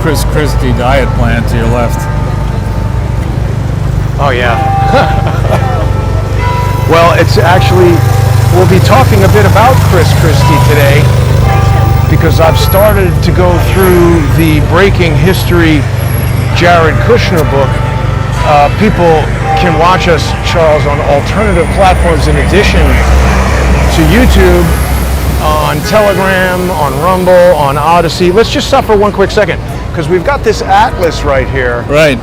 Chris Christie diet plan to your left. Oh yeah. Well, it's actually, we'll be talking a bit about Chris Christie today because I've started to go through the Breaking History Jared Kushner book. People can watch us, Charles, on alternative platforms in addition to YouTube, on Telegram, on Rumble, on Odyssey. Let's just stop for one quick second because we've got this atlas right here. Right.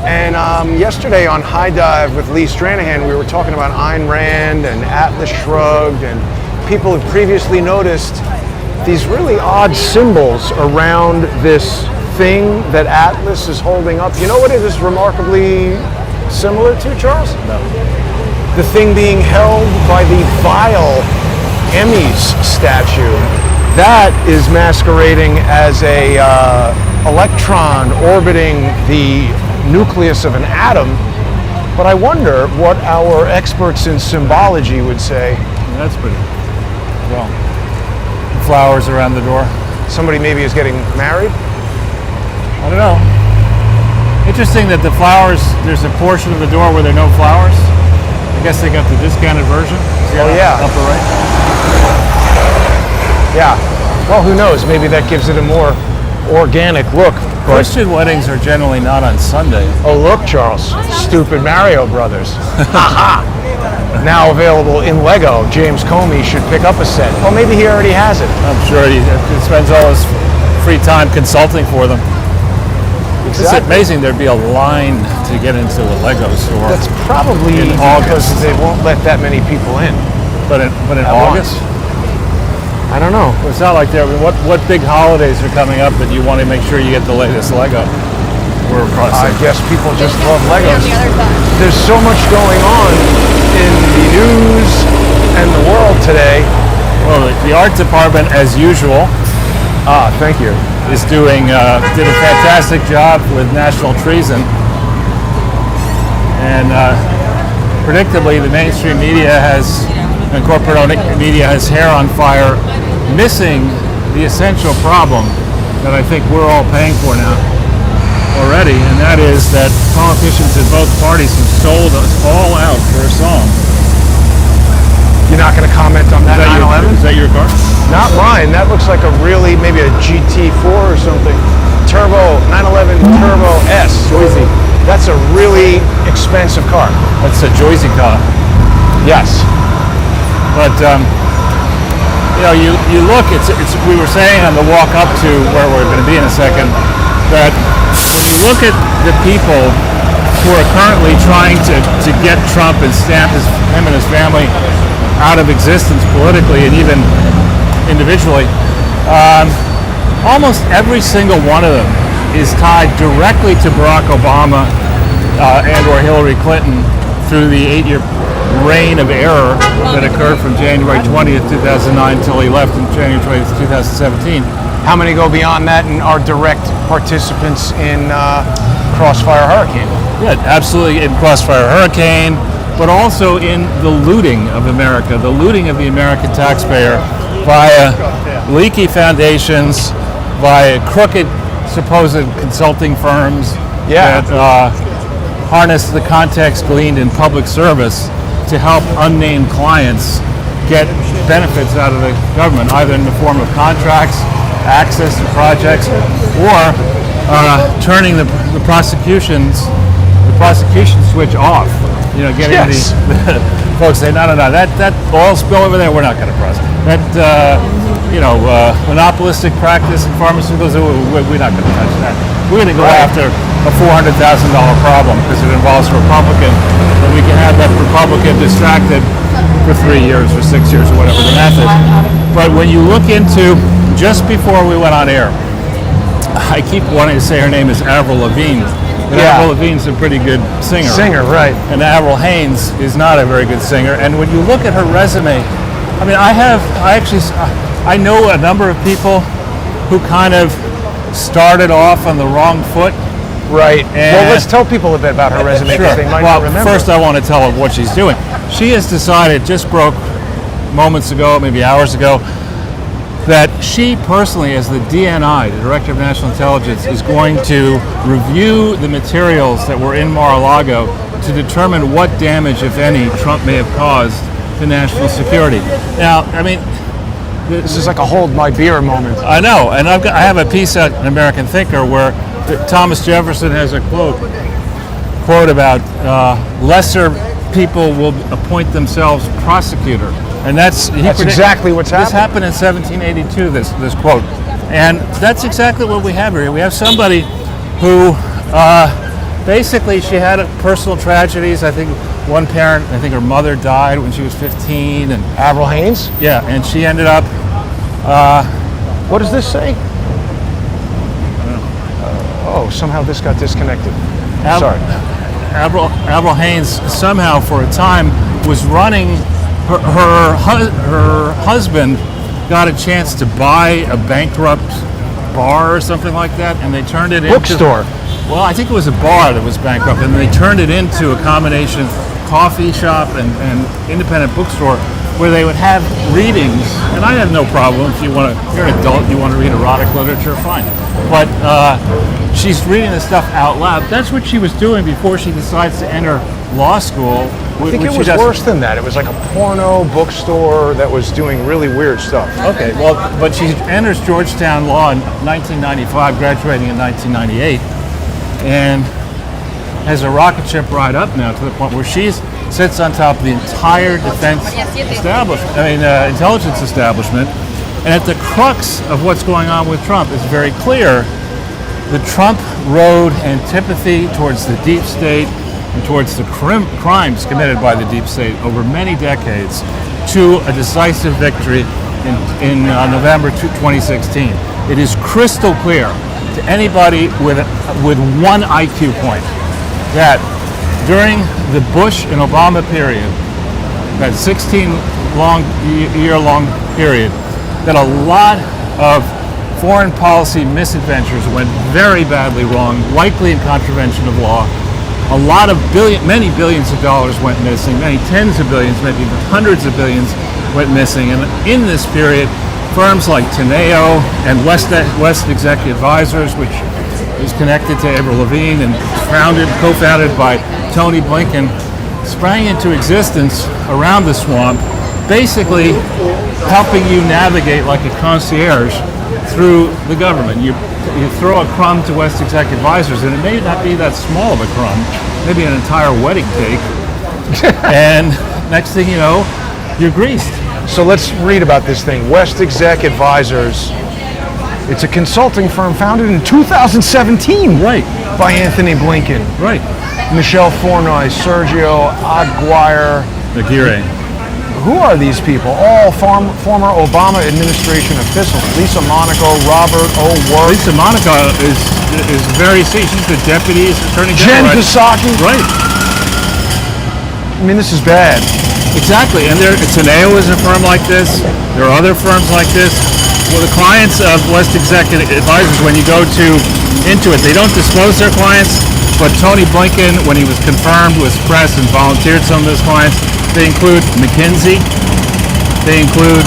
And yesterday on High Dive with Lee Stranahan, we were talking about Ayn Rand and Atlas Shrugged, and people had previously noticed these really odd symbols around this thing that Atlas is holding up. You know what it is remarkably similar to, Charles? No. The thing being held by the vile Emmys statue. That is masquerading as a electron orbiting the nucleus of an atom, but I wonder what our experts in symbology would say. That's pretty well. Flowers around the door. Somebody maybe is getting married? I don't know. Interesting that the flowers, there's a portion of the door where there are no flowers. I guess they got the discounted version. Oh yeah. Upper right. Yeah. Well, who knows? Maybe that gives it a more organic look. Christian weddings are generally not on Sunday. Oh, look, Charles. Stupid Mario Brothers. Now available in Lego. James Comey should pick up a set. Well, maybe he already has it. I'm sure he spends all his free time consulting for them. It's amazing there'd be a line to get into a Lego store. That's probably in because August. they won't let that many people in. But in August? I don't know. It's not like there. What big holidays are coming up that you want to make sure you get the latest Lego? I guess people just love Legos. There's so much going on in the news and the world today. Well, the art department, as usual, thank you, is did a fantastic job with National Treason, and predictably, the mainstream media and corporate media has hair on fire, missing the essential problem that I think we're all paying for now already, and that is that politicians in both parties have sold us all out for a song. You're not going to comment on that 911? Is that your car? Not mine. That looks like maybe a GT4 or something. Turbo, 911 Turbo S. Joyzy. That's a really expensive car. That's a Joyzy car. Yes. But you look. We were saying on the walk up to where we're going to be in a second that when you look at the people who are currently trying to get Trump and stamp him and his family out of existence politically and even individually, almost every single one of them is tied directly to Barack Obama and or Hillary Clinton through the 8-year reign of error that occurred from January 20th, 2009 until he left in January 20th, 2017. How many go beyond that and are direct participants in Crossfire Hurricane? Yeah, absolutely, in Crossfire Hurricane, but also in the looting of America, the looting of the American taxpayer via leaky foundations, via crooked supposed consulting firms that harness the context gleaned in public service to help unnamed clients get benefits out of the government, either in the form of contracts, access to projects, or turning the prosecution switch off. Getting the folks say, no, that oil spill over there, we're not going to prosecute. That monopolistic practice in pharmaceuticals, we're not going to touch that. We're going to go after a $400,000 problem because it involves a Republican, and we can have that Republican distracted for 3 years or 6 years or whatever the math is. But when you look into, just before we went on air, I keep wanting to say her name is Avril Lavigne. And Avril Lavigne's a pretty good singer. Right. And Avril Haines is not a very good singer. And when you look at her resume, I mean, I know a number of people who kind of started off on the wrong foot. Right. Well, let's tell people a bit about her resume because they might not remember. First I want to tell her what she's doing. She has decided, just broke moments ago, maybe hours ago, that she personally, as the DNI, the Director of National Intelligence, is going to review the materials that were in Mar-a-Lago to determine what damage, if any, Trump may have caused to national security. Now, I mean, This is like a hold my beer moment. I know, and I have a piece at American Thinker where Thomas Jefferson has a quote about lesser people will appoint themselves prosecutor, and that's exactly what's happened. This happened in 1782. This quote, and that's exactly what we have here. We have somebody who basically she had personal tragedies. I think one parent, I think her mother died when she was 15, and Avril Haines? yeah, and she ended up. What does this say? Oh, somehow this got disconnected. Sorry. Avril Haines somehow for a time was running. Her husband got a chance to buy a bankrupt bar or something like that, and they turned it into Bookstore. Well, I think it was a bar that was bankrupt, and they turned it into a combination of coffee shop and independent bookstore where they would have readings. And I have no problem if you're an adult, you want to read erotic literature, fine. But she's reading this stuff out loud. That's what she was doing before she decides to enter law school. I think it was worse than that. It was like a porno bookstore that was doing really weird stuff. Okay, well, but she enters Georgetown Law in 1995, graduating in 1998, and has a rocket ship ride up now to the point where she sits on top of the entire defense intelligence establishment. And at the crux of what's going on with Trump is very clear. The Trump rode antipathy towards the deep state and towards the crimes committed by the deep state over many decades to a decisive victory in November 2016. It is crystal clear to anybody with one IQ point that during the Bush and Obama period, that 16-year-long period, that a lot of foreign policy misadventures went very badly wrong, likely in contravention of law. A lot of many billions of dollars went missing, many tens of billions, maybe even hundreds of billions went missing. And in this period, firms like Teneo and West Executive Advisors, which is connected to Avril Lavigne and co-founded by Tony Blinken, sprang into existence around the swamp, basically helping you navigate like a concierge through the government. You throw a crumb to West Executive Advisors, and it may not be that small of a crumb, maybe an entire wedding cake, and next thing you know, you're greased. So let's read about this thing. West Exec Advisors. It's a consulting firm founded in 2017 Right. by Anthony Blinken. Right. Michelle Fournoy, Sergio Aguirre. Aguirre. Who are these people? All former Obama administration officials. Lisa Monaco, Robert O. Worth. Lisa Monaco is she's the deputy attorney general. Jen Psaki. Right. I mean, this is bad. Exactly. And Teneo is a firm like this. There are other firms like this. Well, the clients of West Executive Advisors, when you go into it, they don't disclose their clients, but Tony Blinken, when he was confirmed, was pressed and volunteered some of those clients. They include McKinsey. They include,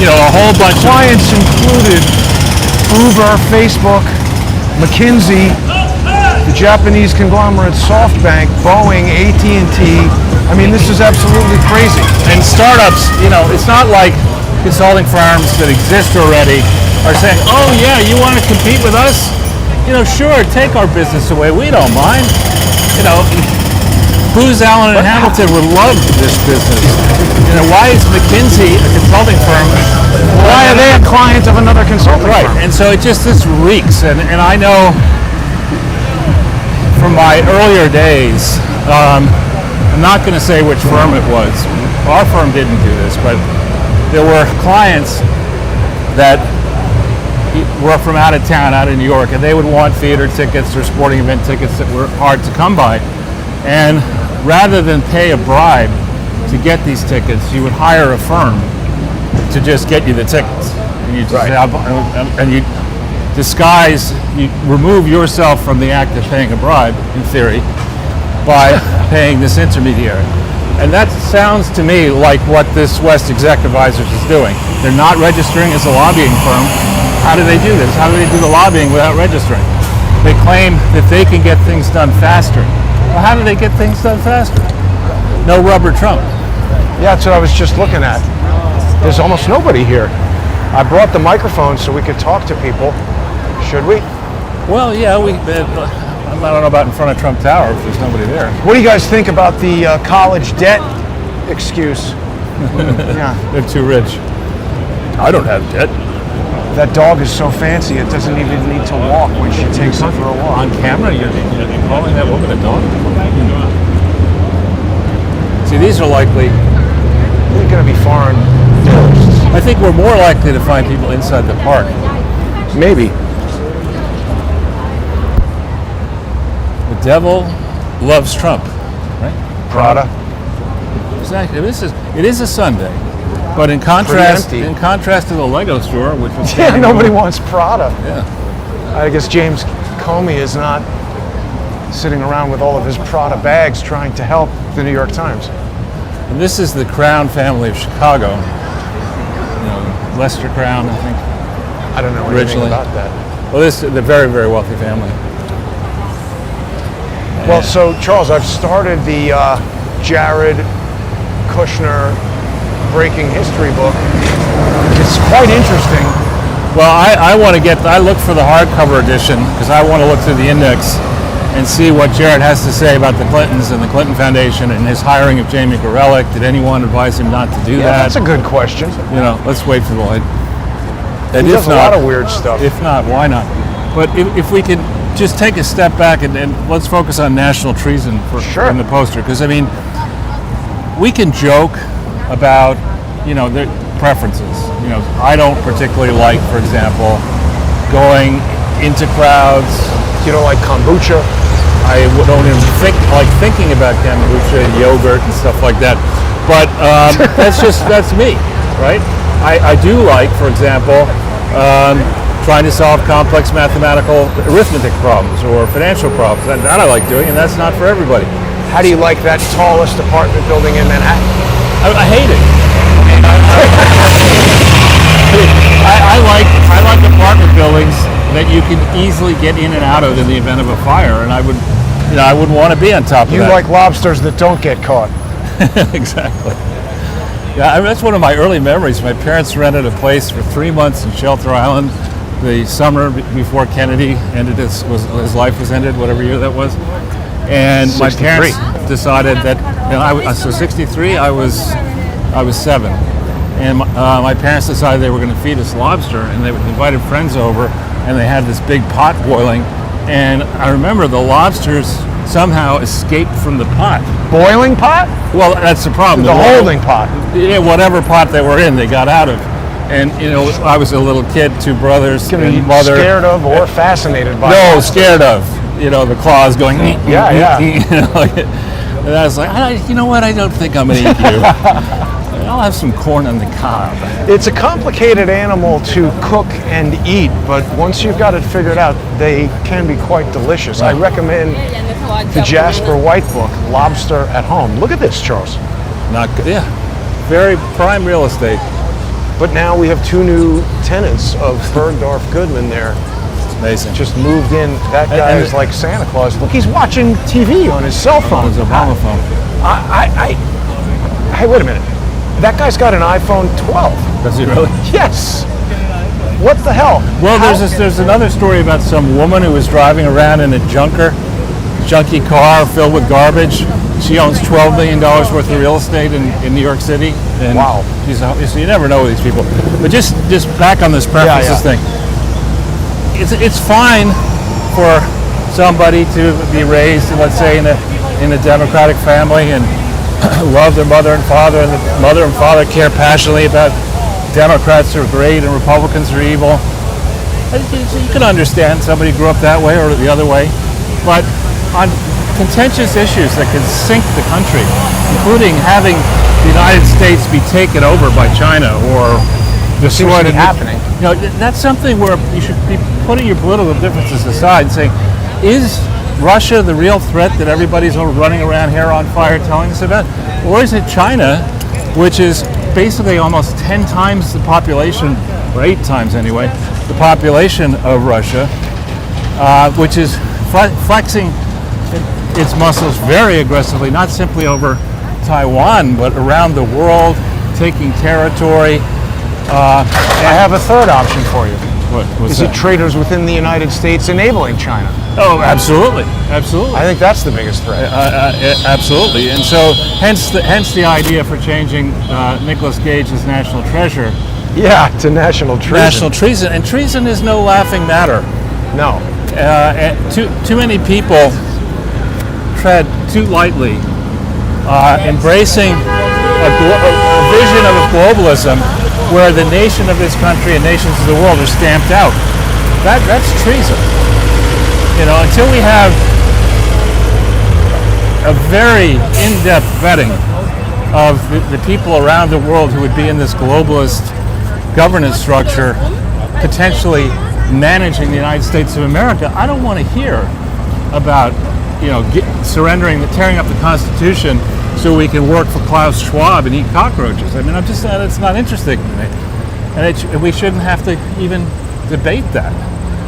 a whole bunch of clients included Uber, Facebook, McKinsey, the Japanese conglomerate SoftBank, Boeing, AT&T. I mean, this is absolutely crazy. And startups, it's not like consulting firms that exist already are saying, oh yeah, you want to compete with us? Sure, take our business away. We don't mind. Booz Allen and Hamilton would love this business. Why is McKinsey a consulting firm? Why are they a client of another consulting firm? Right, and so this reeks. And I know from my earlier days, I'm not going to say which firm it was. Our firm didn't do this, but there were clients that were from out of town, out of New York, and they would want theater tickets or sporting event tickets that were hard to come by. And rather than pay a bribe to get these tickets, you would hire a firm to just get you the tickets. And you just and you you remove yourself from the act of paying a bribe, in theory, by paying this intermediary. And that sounds to me like what this West Executive Advisors is doing. They're not registering as a lobbying firm. How do they do this? How do they do the lobbying without registering? They claim that they can get things done faster. Well, how do they get things done faster? No rubber Trump. Yeah, that's what I was just looking at. There's almost nobody here. I brought the microphone so we could talk to people. Should we? Well, yeah, I don't know about in front of Trump Tower if there's nobody there. What do you guys think about the college debt excuse? Yeah. They're too rich. I don't have debt. That dog is so fancy it doesn't even need to walk when she takes it for a walk. On camera, you're calling that woman a dog? See, these are likely. They're going to be foreign tourists. I think we're more likely to find people inside the park. Maybe. The devil loves Trump, right? Prada. Exactly. It is a Sunday, but in contrast to the Lego store, which was Yeah, nobody wants Prada. Yeah. I guess James Comey is not sitting around with all of his Prada bags trying to help the New York Times. And this is the Crown family of Chicago. Lester Crown, I think. I don't know anything about that. Well, this is the very, very wealthy family. Well, so Charles, I've started the Jared Kushner Breaking History book. It's quite interesting. Well, I look for the hardcover edition because I want to look through the index and see what Jared has to say about the Clintons and the Clinton Foundation and his hiring of Jamie Gorelick. Did anyone advise him not to do that? That's a good question. Let's wait for the light. And he does a lot of weird stuff. If not, why not? But if we could just take a step back and let's focus on national treason in the poster, because we can joke about their preferences. I don't particularly like, for example, going into crowds. You don't like kombucha? I don't even thinking about kombucha and yogurt and stuff like that. But that's me, right? I do like, for example, trying to solve complex mathematical arithmetic problems or financial problems. That I like doing, and that's not for everybody. How do you like that tallest apartment building in Manhattan? I hate it. I like apartment buildings that you can easily get in and out of in the event of a fire, and I wouldn't want to be on top of that. You like lobsters that don't get caught. Exactly. Yeah, that's one of my early memories. My parents rented a place for 3 months in Shelter Island, the summer before Kennedy ended his life was ended, whatever year that was. And 63. My parents decided that so 63, I was 7, and my parents decided they were going to feed us lobster, and they invited friends over, and they had this big pot boiling, and I remember the lobsters somehow escaped from the pot. Boiling pot? Well, that's the problem. The holding pot. Yeah, whatever pot they were in, they got out of. And I was a little kid, 2 brothers, and mother. Scared of or fascinated by? No, scared of. The claws going. Yeah. And I was like, you know what? I don't think I'm going to eat you. I'll have some corn on the cob. It's a complicated animal to cook and eat, but once you've got it figured out, they can be quite delicious. Right. I recommend the Jasper White book, Lobster at Home. Look at this, Charles. Not good. Yeah. Very prime real estate. But now we have 2 new tenants of Bergdorf Goodman there. Amazing. Just moved in. That guy is like Santa Claus. Look, he's watching TV on his cell phone. His Obama phone. Hey, wait a minute. That guy's got an iPhone 12. Does he really? Yes. What the hell? Well, there's another story about some woman who was driving around in a junky car filled with garbage. She owns $12 million worth of real estate in New York City. And wow. So you never know these people. But just back on this preferences thing. It's fine for somebody to be raised, let's say, in a Democratic family and love their mother and father, and the mother and father care passionately about Democrats are great and Republicans are evil. You can understand somebody grew up that way or the other way. But on contentious issues that can sink the country, including having the United States be taken over by China or destroyed. Happening. That's something where you should be putting your political differences aside and saying, is Russia the real threat that everybody's all running around here on fire telling us about? Or is it China, which is basically almost 10 times the population, or 8 times anyway, the population of Russia, which is flexing its muscles very aggressively, not simply over Taiwan, but around the world, taking territory. I have a third option for you. What's Is that? it traders within the United States enabling China? Oh, absolutely, absolutely. I think that's the biggest threat. Absolutely, and so hence the idea for changing Nicolas Cage's National Treasure. Yeah, to national treason. National treason, and treason is no laughing matter. No. And too many people tread too lightly, embracing a vision of a globalism where the nation of this country and nations of the world are stamped out. That's treason. Until we have a very in-depth vetting of the people around the world who would be in this globalist governance structure, potentially managing the United States of America, I don't want to hear about tearing up the Constitution so we can work for Klaus Schwab and eat cockroaches. I mean, it's not interesting to me. And we shouldn't have to even debate that.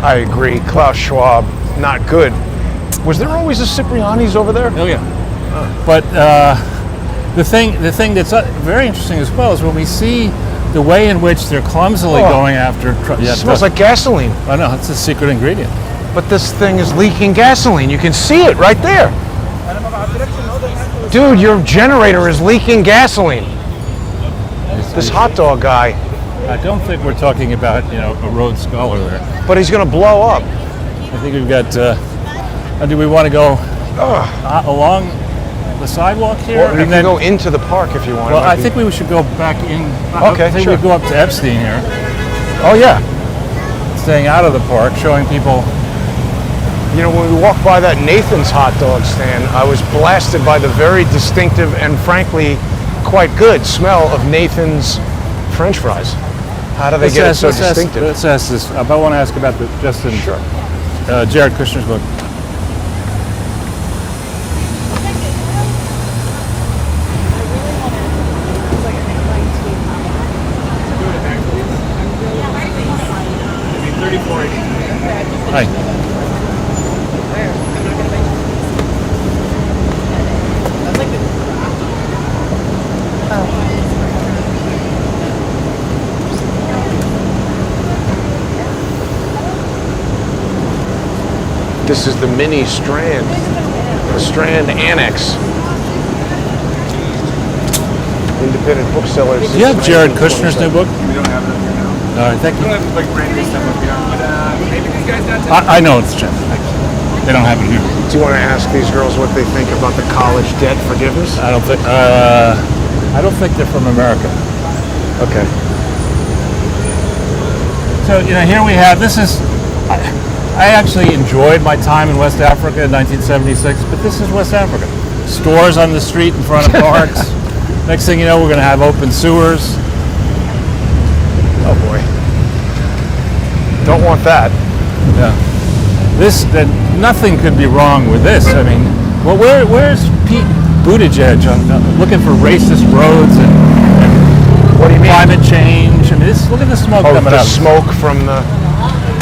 I agree. Klaus Schwab, not good. Was there always a Cipriani's over there? Oh, yeah. But the thing that's very interesting as well is when we see the way in which they're clumsily going after Trump. It smells like gasoline. I know, it's a secret ingredient. But this thing is leaking gasoline. You can see it right there. Dude, your generator is leaking gasoline. This hot dog guy. I don't think we're talking about, a Rhodes Scholar there. But he's going to blow up. I think we've got, do we want to go along the sidewalk here? Or you can go into the park if you want. Well, I think we should go back in. Okay, I think sure. we go up to Epstein here, Oh, yeah. staying out of the park, showing people. When we walked by that Nathan's hot dog stand, I was blasted by the very distinctive and frankly quite good smell of Nathan's French fries. How do they get it so distinctive? Let's ask this. I want to ask about Jared Kushner's book. Hi. This is the mini Strand, the Strand Annex. Independent booksellers. Do you have Jared Kushner's new book? We don't have it up here now. All right, thank We you. don't have like brand new stuff up here, but maybe these guys got I know it's Jim. They don't have it here. Do you want to ask these girls what they think about the college debt forgiveness? I don't think they're from America. Okay. So here we have. I actually enjoyed my time in West Africa in 1976, but this is West Africa. Stores on the street in front of parks. Next thing you know, we're going to have open sewers. Oh boy. Don't want that. Yeah. Nothing could be wrong with this. I mean, well, where's Pete Buttigieg looking for racist roads and What do you mean? climate change? I mean, look at the smoke coming the out. smoke from the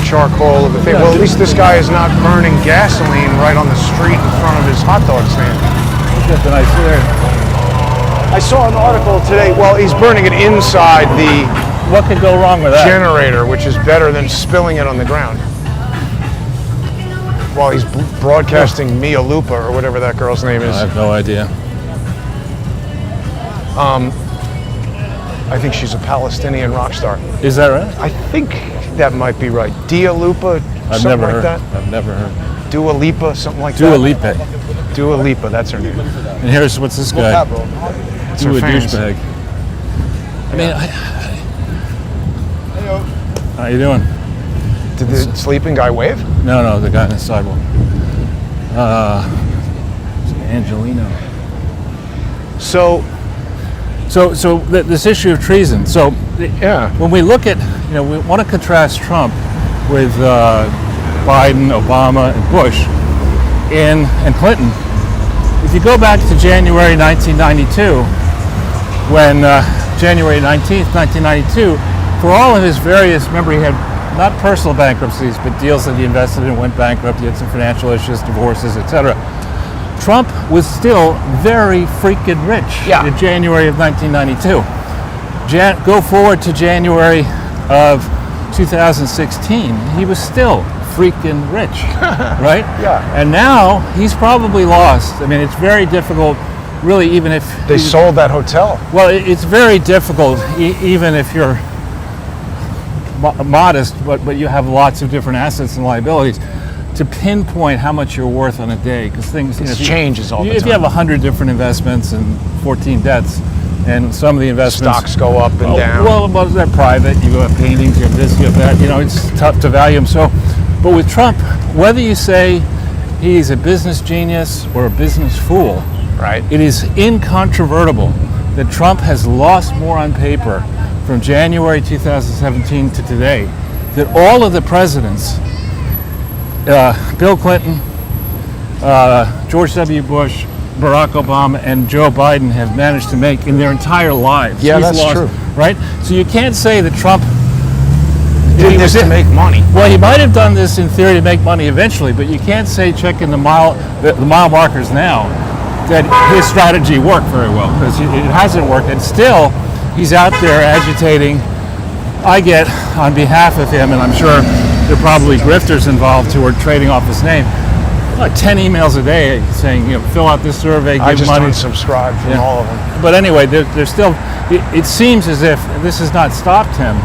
charcoal of the thing. Well, at least this guy is not burning gasoline right on the street in front of his hot dog stand. Look at the nice there. I saw an article today. Well, he's burning it inside the What could go wrong with that? generator, which is better than spilling it on the ground. While he's broadcasting Mia Lupa or whatever that girl's name is. I have no idea. I think she's a Palestinian rock star. Is that right? I think that might be right. Dia Lupa, I've something never like heard. that. I've never heard. Dua Lipa, something like Dua that. Lipa. Dua Lipa, that's her name. And here's what's this guy? That's her Dua fans. douchebag. I mean, how you doing? Did the sleeping guy wave? No, the guy on the sidewalk. Angelino. So, This issue of treason. So yeah. when we look at, we want to contrast Trump with Biden, Obama, and Bush. and Clinton. If you go back to January 1992, when January 19th, 1992, for all of his various, remember he had not personal bankruptcies, but deals that he invested in went bankrupt, he had some financial issues, divorces, etc. Trump was still very freaking rich in January of 1992. Go forward to January of 2016, he was still freaking rich, right? Yeah. And now he's probably lost. I mean, it's very difficult, really, even if They sold that hotel. well, it's very difficult, even if you're modest, but you have lots of different assets and liabilities, to pinpoint how much you're worth on a day, because things It changes all the If time. you have 100 different investments and 14 debts, and some of the investments Stocks go up and down. Well, they're private. You have paintings, you have this, you have that. You know, it's tough to value them. So, but with Trump, whether you say he's a business genius or a business fool, Right. it is incontrovertible that Trump has lost more on paper from January 2017 to today than all of the presidents, Bill Clinton, George W. Bush, Barack Obama, and Joe Biden have managed to make in their entire lives. Yeah, He's that's lost, true. right? So you can't say that Trump Did this to make money. well, he might have done this in theory to make money eventually, but you can't say checking the mile markers now that his strategy worked very well, because it hasn't worked. And still, he's out there agitating. I get, on behalf of him, and I'm sure there are probably grifters involved who are trading off his name, like 10 emails a day saying, you know, fill out this survey, I give just money. unsubscribed from Yeah. all of them. But anyway, there's still, it seems as if this has not stopped him.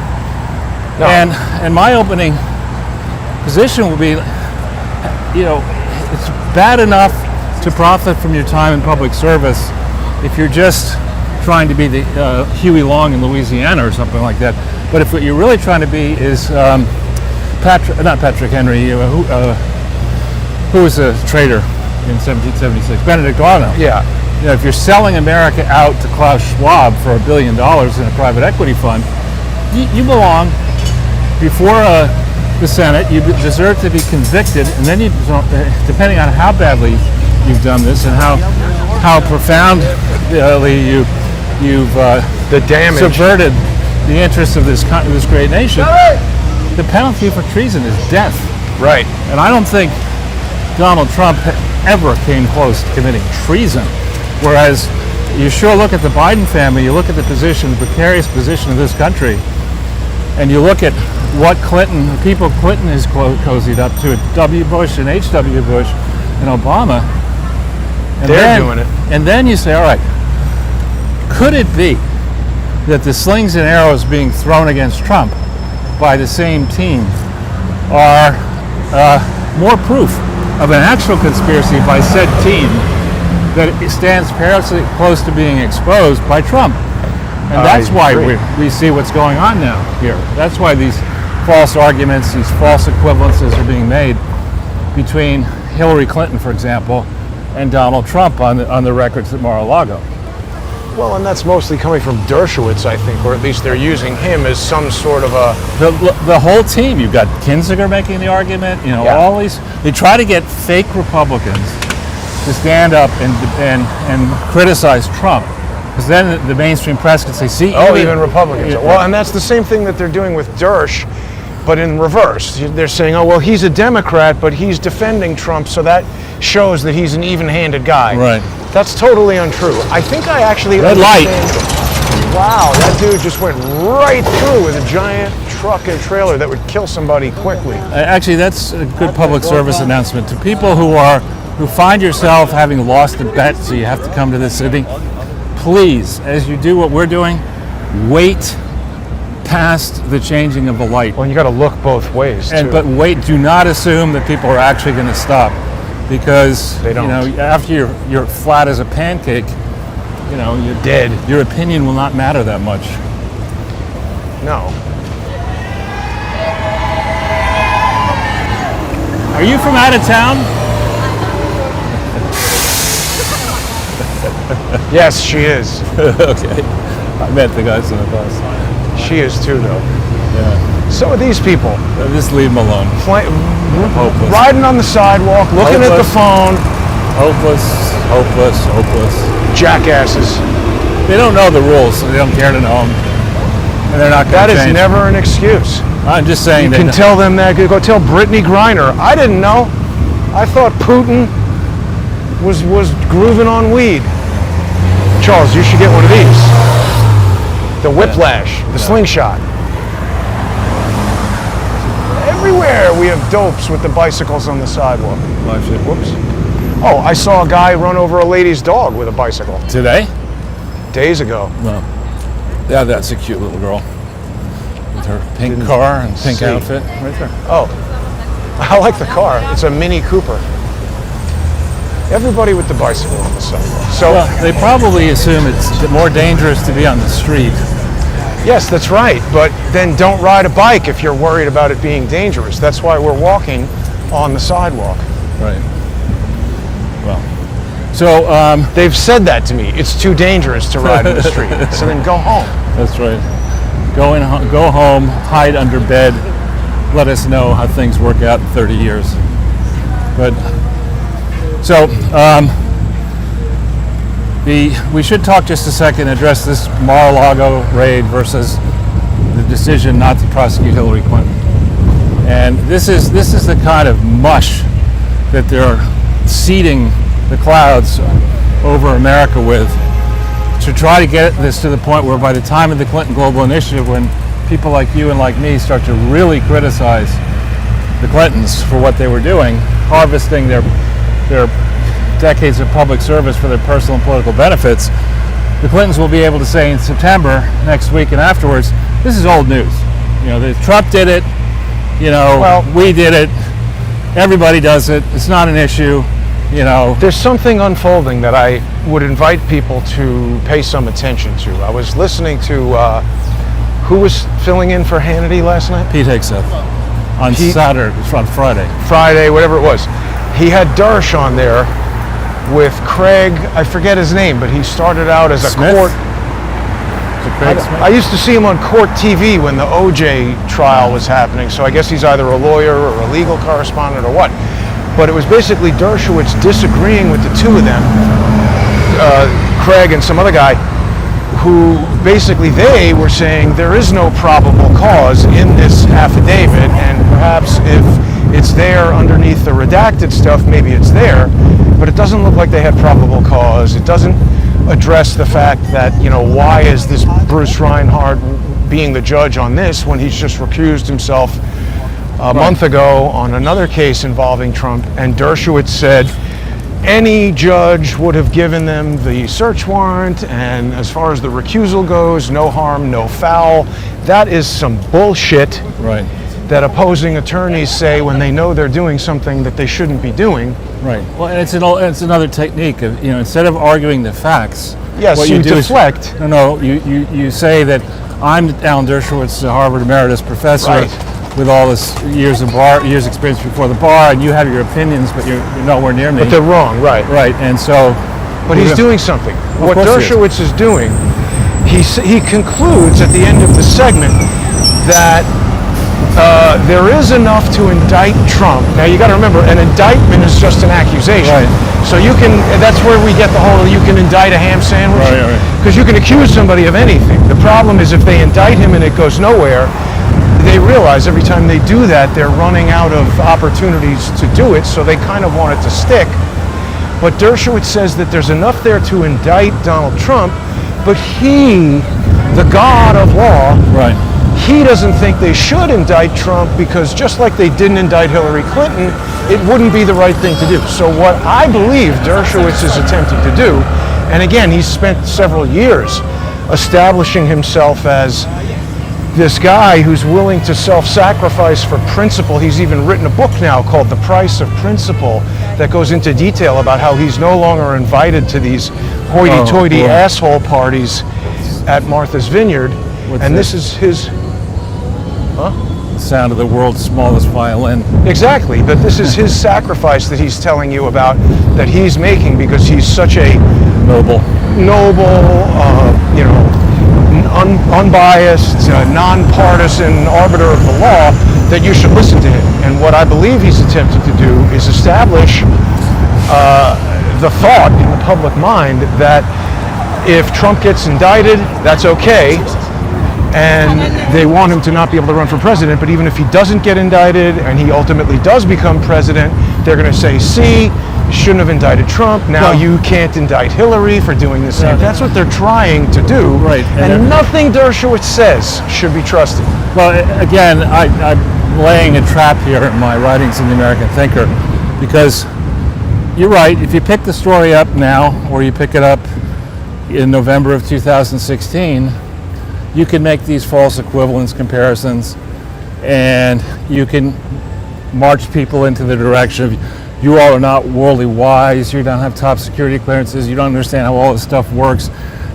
No. And my opening position will be, you know, it's bad enough to profit from your time in public service if you're just trying to be the Huey Long in Louisiana or something like that. But if what you're really trying to be is not Patrick Henry, who was a trader in 1776, Benedict Arnold. Yeah. You know, if you're selling America out to Klaus Schwab for $1 billion in a private equity fund, you belong before the Senate. You deserve to be convicted, and then you, depending on how badly you've done this and how profoundly you've The damage. subverted the interests of this great nation, the penalty for treason is death. Right. And I don't think Donald Trump ever came close to committing treason. Whereas you sure look at the Biden family, you look at the precarious position of this country, and you look at what people Clinton has cozied up to, W. Bush and H.W. Bush and Obama. And They're doing it. And then you say, all right, could it be that the slings and arrows being thrown against Trump by the same team are more proof of an actual conspiracy by said team that it stands perilously close to being exposed by Trump? And that's why we see what's going on now here. That's why these false arguments, these false equivalences are being made between Hillary Clinton, for example, and Donald Trump on the records at Mar-a-Lago. Well, and that's mostly coming from Dershowitz, I think, or at least they're using him as some sort of a... The whole team. You've got Kinzinger making the argument. You know, all these. They try to get fake Republicans to stand up and criticize Trump, because then the mainstream press can say, "See, even Republicans." Well, and that's the same thing that they're doing with Dersh, but in reverse. They're saying, "Oh, well, he's a Democrat, but he's defending Trump, so that shows that he's an even-handed guy." Right. That's totally untrue. I think I actually Red light. understand- Wow, that dude just went right through with a giant truck and trailer that would kill somebody quickly. Actually, that's a good public service announcement to people who find yourself having lost a bet, so you have to come to the city. Please, as you do what we're doing, wait past the changing of the light. Well, you got to look both ways, too. But wait, do not assume that people are actually going to stop, because They don't. You know, after you're flat as a pancake, you know, you're Dead. Your opinion will not matter that much. No. Are you from out of town? Yes, she is. Okay. I met the guys on the bus. She is too, though. Yeah. So are these people. Just leave them alone. Hopeless. Riding on the sidewalk, looking at the phone. Hopeless, hopeless, hopeless. Jackasses. They don't know the rules, so they don't care to know them. And they're not going to change. That is never an excuse. I'm just saying. You can tell them that. Go tell Brittany Griner. I didn't know. I thought Putin was grooving on weed. Charles, you should get one of these. The whiplash, the slingshot. Everywhere we have dopes with the bicycles on the sidewalk. Whoops. Oh, I saw a guy run over a lady's dog with a bicycle. Today? Days ago. No. Yeah, that's a cute little girl. With her pink car and pink outfit. Right there. Oh, I like the car. It's a Mini Cooper. Everybody with the bicycle on the sidewalk. So, well, they probably assume it's more dangerous to be on the street. Yes, that's right. But then don't ride a bike if you're worried about it being dangerous. That's why we're walking on the sidewalk. Right. Well, so they've said that to me. It's too dangerous to ride in the street. So then go home. That's right. Go home, hide under bed. Let us know how things work out in 30 years. But so we should talk just a second, address this Mar-a-Lago raid versus the decision not to prosecute Hillary Clinton. And this is the kind of mush that they're seeding the clouds over America with, to try to get this to the point where by the time of the Clinton Global Initiative, when people like you and like me start to really criticize the Clintons for what they were doing, harvesting their decades of public service for their personal and political benefits, the Clintons will be able to say in September next week and afterwards, this is old news. You know, Trump did it, we did it, everybody does it, it's not an issue, There's something unfolding that I would invite people to pay some attention to. I was listening to, who was filling in for Hannity last night? Pete Hegseth. On Friday. Friday, whatever it was. He had Dersh on there with Craig, I forget his name, but he started out as Smith? a court. Craig Smith? I used to see him on Court TV when the OJ trial was happening, so I guess he's either a lawyer or a legal correspondent or what. But it was basically Dershowitz disagreeing with the two of them, Craig and some other guy, who basically they were saying there is no probable cause in this affidavit, and perhaps if it's there underneath the redacted stuff, maybe it's there, but it doesn't look like they had probable cause. It doesn't address the fact that, why is this Bruce Reinhardt being the judge on this when he's just recused himself a month ago on another case involving Trump, and Dershowitz said any judge would have given them the search warrant, and as far as the recusal goes, no harm, no foul. That is some bullshit that opposing attorneys say when they know they're doing something that they shouldn't be doing. Right. Well, and it's another technique of, instead of arguing the facts, yes, what you do deflect. You say that I'm Alan Dershowitz, a Harvard emeritus professor with all this years experience before the bar, and you have your opinions, but you're nowhere near me. But they're wrong, right? Right, and so. But he's doing something. What Dershowitz is doing, he concludes at the end of the segment that there is enough to indict Trump. Now you got to remember, an indictment is just an accusation. Right. So that's where we get the whole, you can indict a ham sandwich. Right. Because you can accuse somebody of anything. The problem is if they indict him and it goes nowhere, they realize every time they do that, they're running out of opportunities to do it, so they kind of want it to stick. But Dershowitz says that there's enough there to indict Donald Trump, but he, the god of law, he doesn't think they should indict Trump because just like they didn't indict Hillary Clinton, it wouldn't be the right thing to do. So what I believe Dershowitz is attempting to do, and again, he's spent several years establishing himself as this guy who's willing to self-sacrifice for principle. He's even written a book now called The Price of Principle that goes into detail about how he's no longer invited to these hoity-toity asshole parties at Martha's Vineyard. This is his... The sound of the world's smallest violin. Exactly, but this is his sacrifice that he's telling you about, that he's making because he's such a noble, unbiased, nonpartisan arbiter of the law, that you should listen to him. And what I believe he's attempted to do is establish the thought in the public mind that if Trump gets indicted, that's okay, and they want him to not be able to run for president. But even if he doesn't get indicted and he ultimately does become president, they're going to say, see, you shouldn't have indicted Trump. Now you can't indict Hillary for doing the same. That's what they're trying to do. Right. And nothing Dershowitz says should be trusted. Well, again, I'm laying a trap here in my writings in the American Thinker, because you're right. If you pick the story up now, or you pick it up in November of 2016, you can make these false equivalence comparisons, and you can march people into the direction of, you all are not worldly wise, you don't have top security clearances, you don't understand how all this stuff works,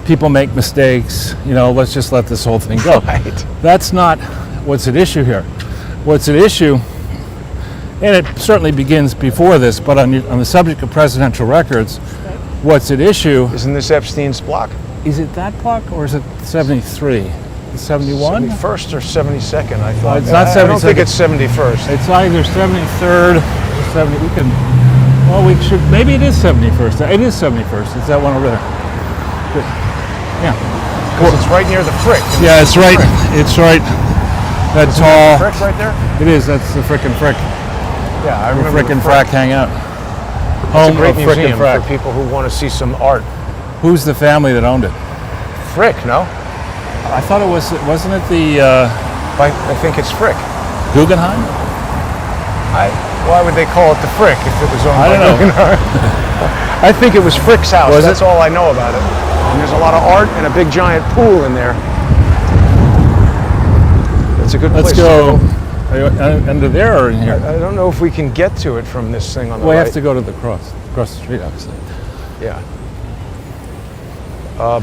people make mistakes, let's just let this whole thing go. Right. That's not what's at issue here. What's at issue, and it certainly begins before this, but on the subject of presidential records, what's at issue... Isn't this Epstein's block? Is it that block, or is it 73? 71? 71st or 72nd, I thought. It's not 72nd. I don't think it's 71st. It's either 73rd or 70. We can. Well, we should. Maybe it is 71st. It is 71st. It's that one over there. Good. Yeah. Because it's right near the Frick. Yeah, it's right. It's right. That Isn't tall. that the Frick right there? It is. That's the Frickin' Frick. Yeah, I Where remember Frick and Frack hang out. It's Home a great of Frick and museum Frack. for people who want to see some art. Who's the family that owned it? Frick, no? I thought it was. Wasn't it the I think it's Frick. Guggenheim? Why would they call it the Frick if it was owned I by don't know. Guggenheim? I think it was Frick's house. Was That's it? all I know about it. And there's a lot of art and a big giant pool in there. It's a good Let's place go. to Under there or in here? I don't know if we can get to it from this thing on the We right. have to go to the across the street, obviously. Yeah.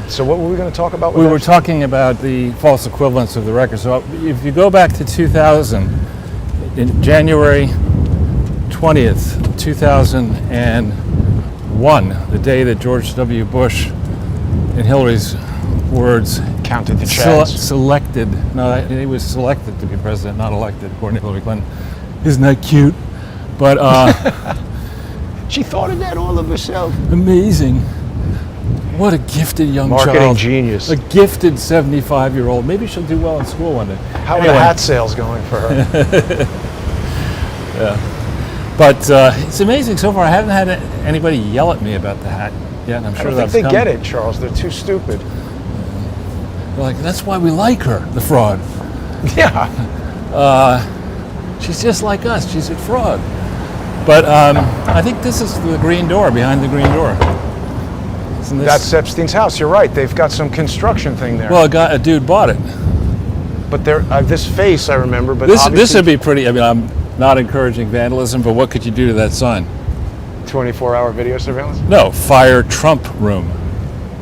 So what were we going to talk about? We were talking about the false equivalence of the record. So if you go back to 2000, in January 20th, 2001, the day that George W. Bush, in Hillary's words, Counted the chance. selected. No, he was selected to be president, not elected, according to Hillary Clinton. Isn't that cute? But She thought of that all of herself. amazing. What a gifted young Marketing child. genius. A gifted 75-year-old. Maybe she'll do well in school one day. How are the hat sales going for her? Yeah. But it's amazing so far. I haven't had anybody yell at me about the hat yet. And I'm I sure don't that's think they coming. get it, Charles. They're too stupid. They're like, that's why we like her, the fraud. Yeah. She's just like us. She's a fraud. But I think this is the green door, behind the green door. Isn't this? That's Epstein's house. You're right. They've got some construction thing there. Well, a dude bought it. But there, this face I remember. But This obviously would be pretty. I mean, I'm not encouraging vandalism, but what could you do to that sign? 24-hour video surveillance. No, fire Trump room.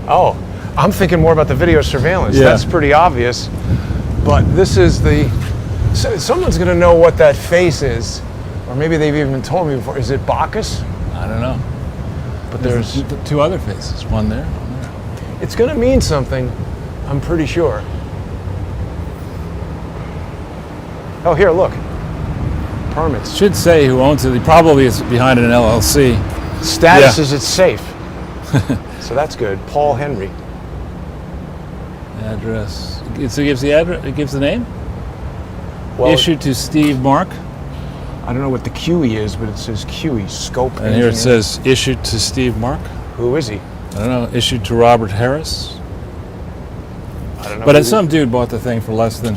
Oh, I'm thinking more about the video surveillance. Yeah. That's pretty obvious. But this is the. Someone's going to know what that face is, or maybe they've even told me before. Is it Bacchus? I don't know. But there's. Two other faces. One there, one there. It's going to mean something. I'm pretty sure. Oh, here, look. Permits. Should say who owns it. Probably it's behind an LLC. Status Yeah. is it's safe. So that's good. Paul Henry. Address. So it gives the address. It gives the name. Well, Issued to Steve Mark. I don't know what the QE is, but it says QE, scope. And here it engineering. says issued to Steve Mark. Who is he? I don't know. Issued to Robert Harris. I don't know. But who some dude bought the thing for less than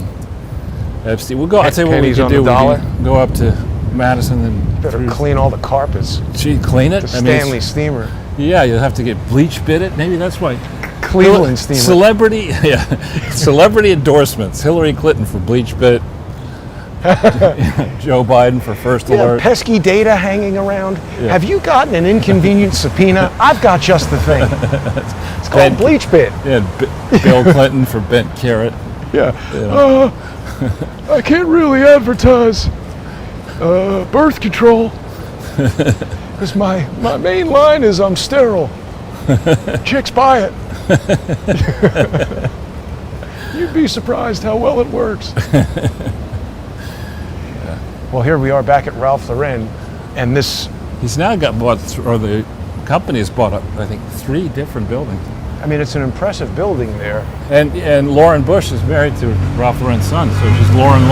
Epstein. We'll go. I'll tell you what we Pennies could on do. the We dollar? could go up to Madison and better clean all the carpets. She clean it. The I mean, it's- Stanley steamer. yeah, you'll have to get bleach bit it. Maybe that's why. Cleveland steamer. Celebrity, yeah, celebrity endorsements. Hillary Clinton for bleach bit. Joe Biden for first Yeah, alert. pesky data hanging around. Yeah. Have you gotten an inconvenient subpoena? I've got just the thing. It's called Ben- bleach bit. Yeah, Bill Clinton for bent carrot. Yeah. Yeah. I can't really advertise birth control because my main line is I'm sterile. Chicks buy it. You be surprised how well it works. Well, here we are back at Ralph Lauren, and this, He's now got bought, or the company has bought up, I think, 3 different buildings. I mean, it's an impressive building there. And Lauren Bush is married to Ralph Lauren's son, so she's Lauren.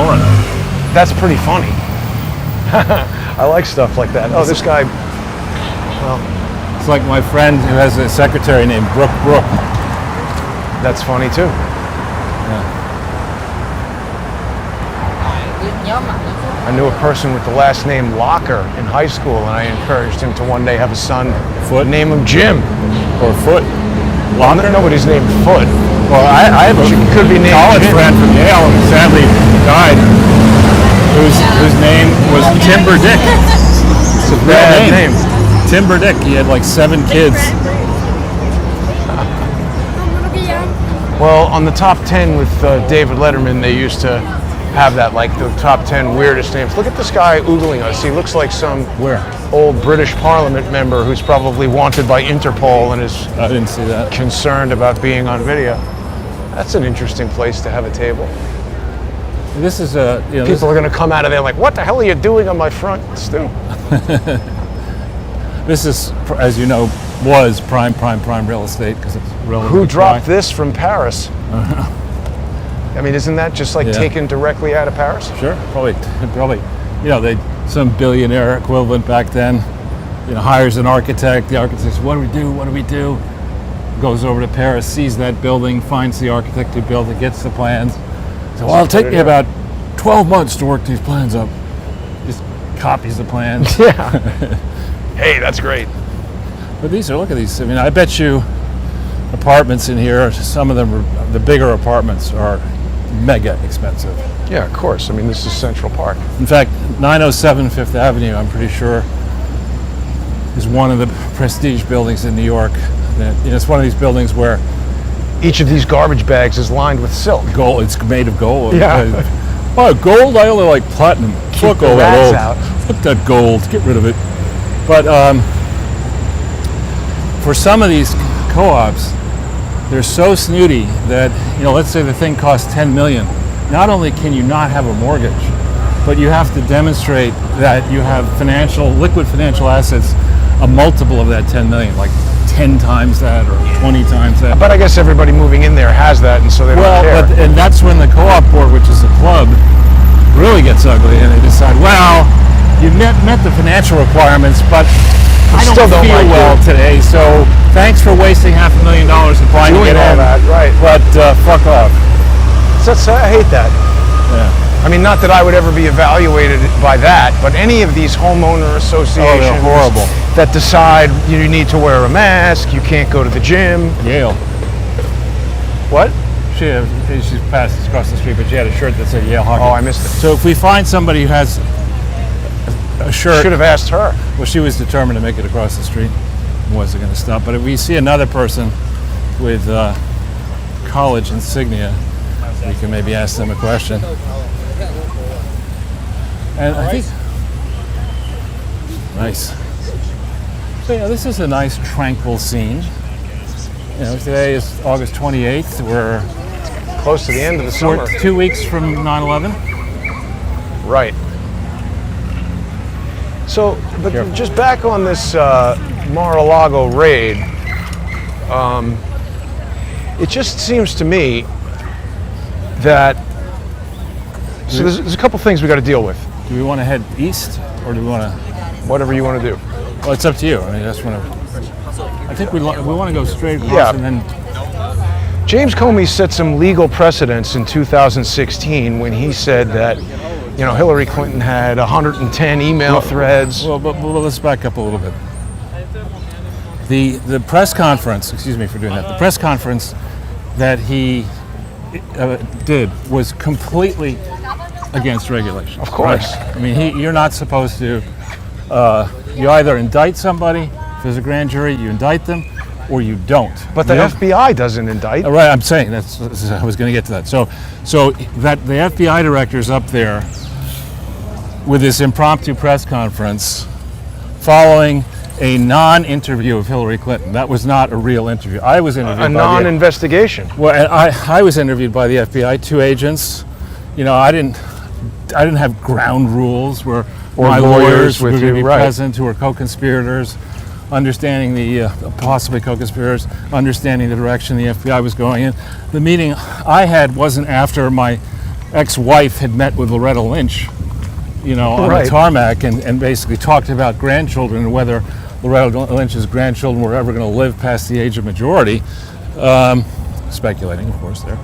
That's pretty funny. I like stuff like that. Oh, this guy, well, It's like my friend who has a secretary named Brooke. that's funny too. I knew a person with the last name Locker in high school, and I encouraged him to one day have a son. Foot? Name him Jim. Or Foot. Locker? Nobody's named Foot. Well, I have a could be named college Jim. friend from Yale who sadly died, whose name was Timber Dick. It's a bad name. Timber Dick. He had like 7 kids. Well, on the top 10 with David Letterman, they used to have that, like the top 10 weirdest names. Look at this guy oogling us. He looks like some old British Parliament member who's probably wanted by Interpol and is I didn't see that. concerned about being on video. That's an interesting place to have a table. This is a People are going to come out of there like, what the hell are you doing on my front stoop? This is, as you know, was prime real estate because it's relatively Who dropped dry. this from Paris? I mean, isn't that just like taken directly out of Paris? Sure, probably. Some billionaire equivalent back then, hires an architect. The architect says, "What do we do?" Goes over to Paris, sees that building, finds the architect who built it, gets the plans. So, well, it'll take me about 12 months to work these plans up. Just copies the plans. Yeah. Hey, that's great. But look at these. I mean, I bet you apartments in here, some of them, the bigger apartments are mega expensive. Yeah, of course. I mean, this is Central Park. In fact, 907 Fifth Avenue, I'm pretty sure, is one of the prestige buildings in New York. It's one of these buildings where Each of these garbage bags is lined with silk. gold. It's made of gold. Yeah. Oh, gold! I only like platinum. Fuck the all that rats gold. out. Fuck that gold. Get rid of it. But for some of these co-ops, they're so snooty that, let's say the thing costs $10 million. Not only can you not have a mortgage, but you have to demonstrate that you have liquid financial assets, a multiple of that 10 million, like 10 times that or 20 times that. But I guess everybody moving in there has that, and so they don't care. And that's when the co-op board, which is a club, really gets ugly, and they decide, well, you've met the financial requirements, but I still don't feel like well you. today, so thanks for wasting $500,000 applying to Doing get all in. that, right. But fuck off. I hate that. Yeah. I mean, not that I would ever be evaluated by that, but any of these homeowner associations horrible. that decide you need to wear a mask, you can't go to the gym. Yale. What? She passed across the street, but she had a shirt that said Yale Hockey. Oh, I missed it. So if we find somebody who has a shirt, Should have asked her. well, she was determined to make it across the street. Wasn't going to stop. But if we see another person with college insignia, we can maybe ask them a question. And I think, nice. So this is a nice tranquil scene. Today is August 28th. We're Close to the end of the summer. 2 weeks from 9/11. Right. So, but Careful. just back on this Mar-a-Lago raid, it just seems to me that, so there's a couple things we got to deal with. Do we want to head east, or do we want to? Whatever you want to do. Well, it's up to you. I mean, I think we want to go straight across, Yeah. and then James Comey set some legal precedents in 2016 when he said that, Hillary Clinton had 110 email threads. Well, but let's back up a little bit. The press conference, excuse me for doing that, the press conference that he did was completely against regulation. Of course. Right? I mean, you're not supposed to, you either indict somebody, if there's a grand jury, you indict them, or you don't. But the You don't- FBI doesn't indict. Right, I'm saying I was going to get to that. So that the FBI director's up there with this impromptu press conference, following a non-interview of Hillary Clinton. That was not a real interview. I was interviewed A non-investigation. Well, and I was interviewed by the FBI, 2 agents. You know, I didn't have ground rules where Or my lawyers lawyers were with going to you, be right. present, who were co-conspirators, understanding the possibly co-conspirators, understanding the direction the FBI was going in. The meeting I had wasn't after my ex-wife had met with Loretta Lynch, you know, on Right. the tarmac and basically talked about grandchildren and whether Loretta Lynch's grandchildren were ever going to live past the age of majority. Speculating, of course, there.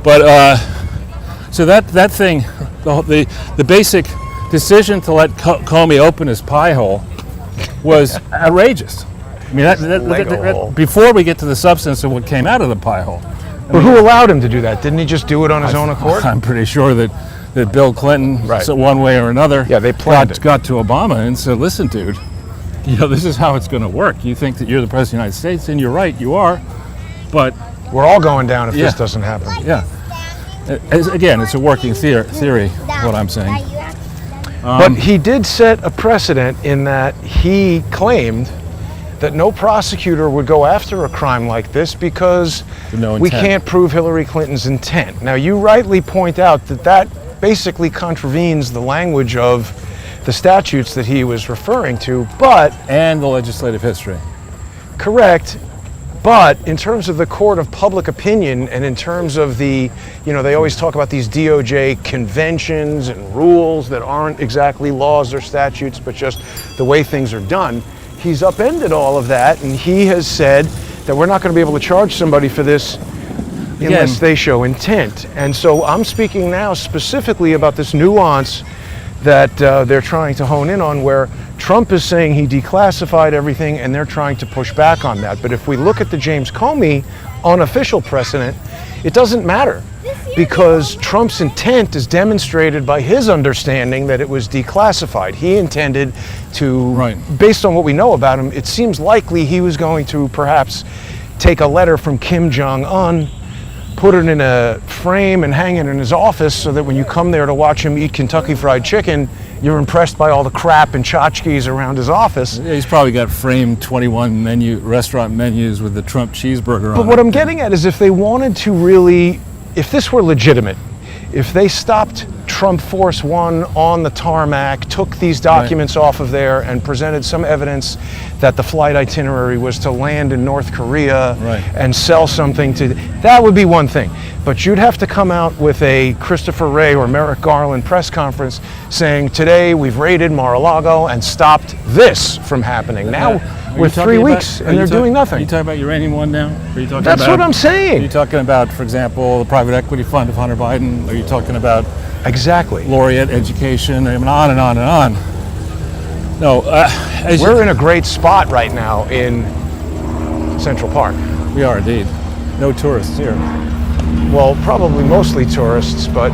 But so that thing, the basic decision to let Comey open his pie hole was outrageous. I mean, that, before we get to the substance of what came out of the pie hole. But who allowed him to do that? Didn't he just do it on his own accord? I'm pretty sure that Bill Clinton, Right. so one way or another, Yeah, they planned it. got to Obama and said, listen, dude, you know, this is how it's going to work. You think that you're the President of the United States, and you're right, you are. But, We're all going down if Yeah. this doesn't happen. yeah. Again, it's a working theory, what I'm saying. But he did set a precedent in that he claimed that no prosecutor would go after a crime like this because No we intent. can't prove Hillary Clinton's intent. Now, you rightly point out that that basically contravenes the language of the statutes that he was referring to, but And the legislative history. correct. But in terms of the court of public opinion and in terms of the, you know, they always talk about these DOJ conventions and rules that aren't exactly laws or statutes, but just the way things are done. He's upended all of that, and he has said that we're not going to be able to charge somebody for this unless they show intent. And so I'm speaking now specifically about this nuance that they're trying to hone in on, where Trump is saying he declassified everything and they're trying to push back on that. But if we look at the James Comey unofficial precedent, it doesn't matter because Trump's intent is demonstrated by his understanding that it was declassified. He intended to, Right. based on what we know about him, it seems likely he was going to perhaps take a letter from Kim Jong-un, put it in a frame and hang it in his office so that when you come there to watch him eat Kentucky Fried Chicken, you're impressed by all the crap and tchotchkes around his office. Yeah, he's probably got framed 21 restaurant menus with the Trump cheeseburger on But what I'm getting at is if they wanted to really, if this were legitimate, if they stopped Trump Force One on the tarmac, took these documents off of there and presented some evidence that the flight itinerary was to land in North Korea and sell something to, that would be one thing. But you'd have to come out with a Christopher Wray or Merrick Garland press conference saying, today we've raided Mar-a-Lago and stopped this from happening. Now, we're 3 weeks and they're doing nothing. Are you talking about Uranium One now? Are you talking That's about, what I'm saying. Are you talking about, for example, the private equity fund of Hunter Biden? Are you talking about Exactly. laureate education? I mean, on and on and on. No, We're in a great spot right now in Central Park. we are indeed. No tourists here. Well, probably mostly tourists, but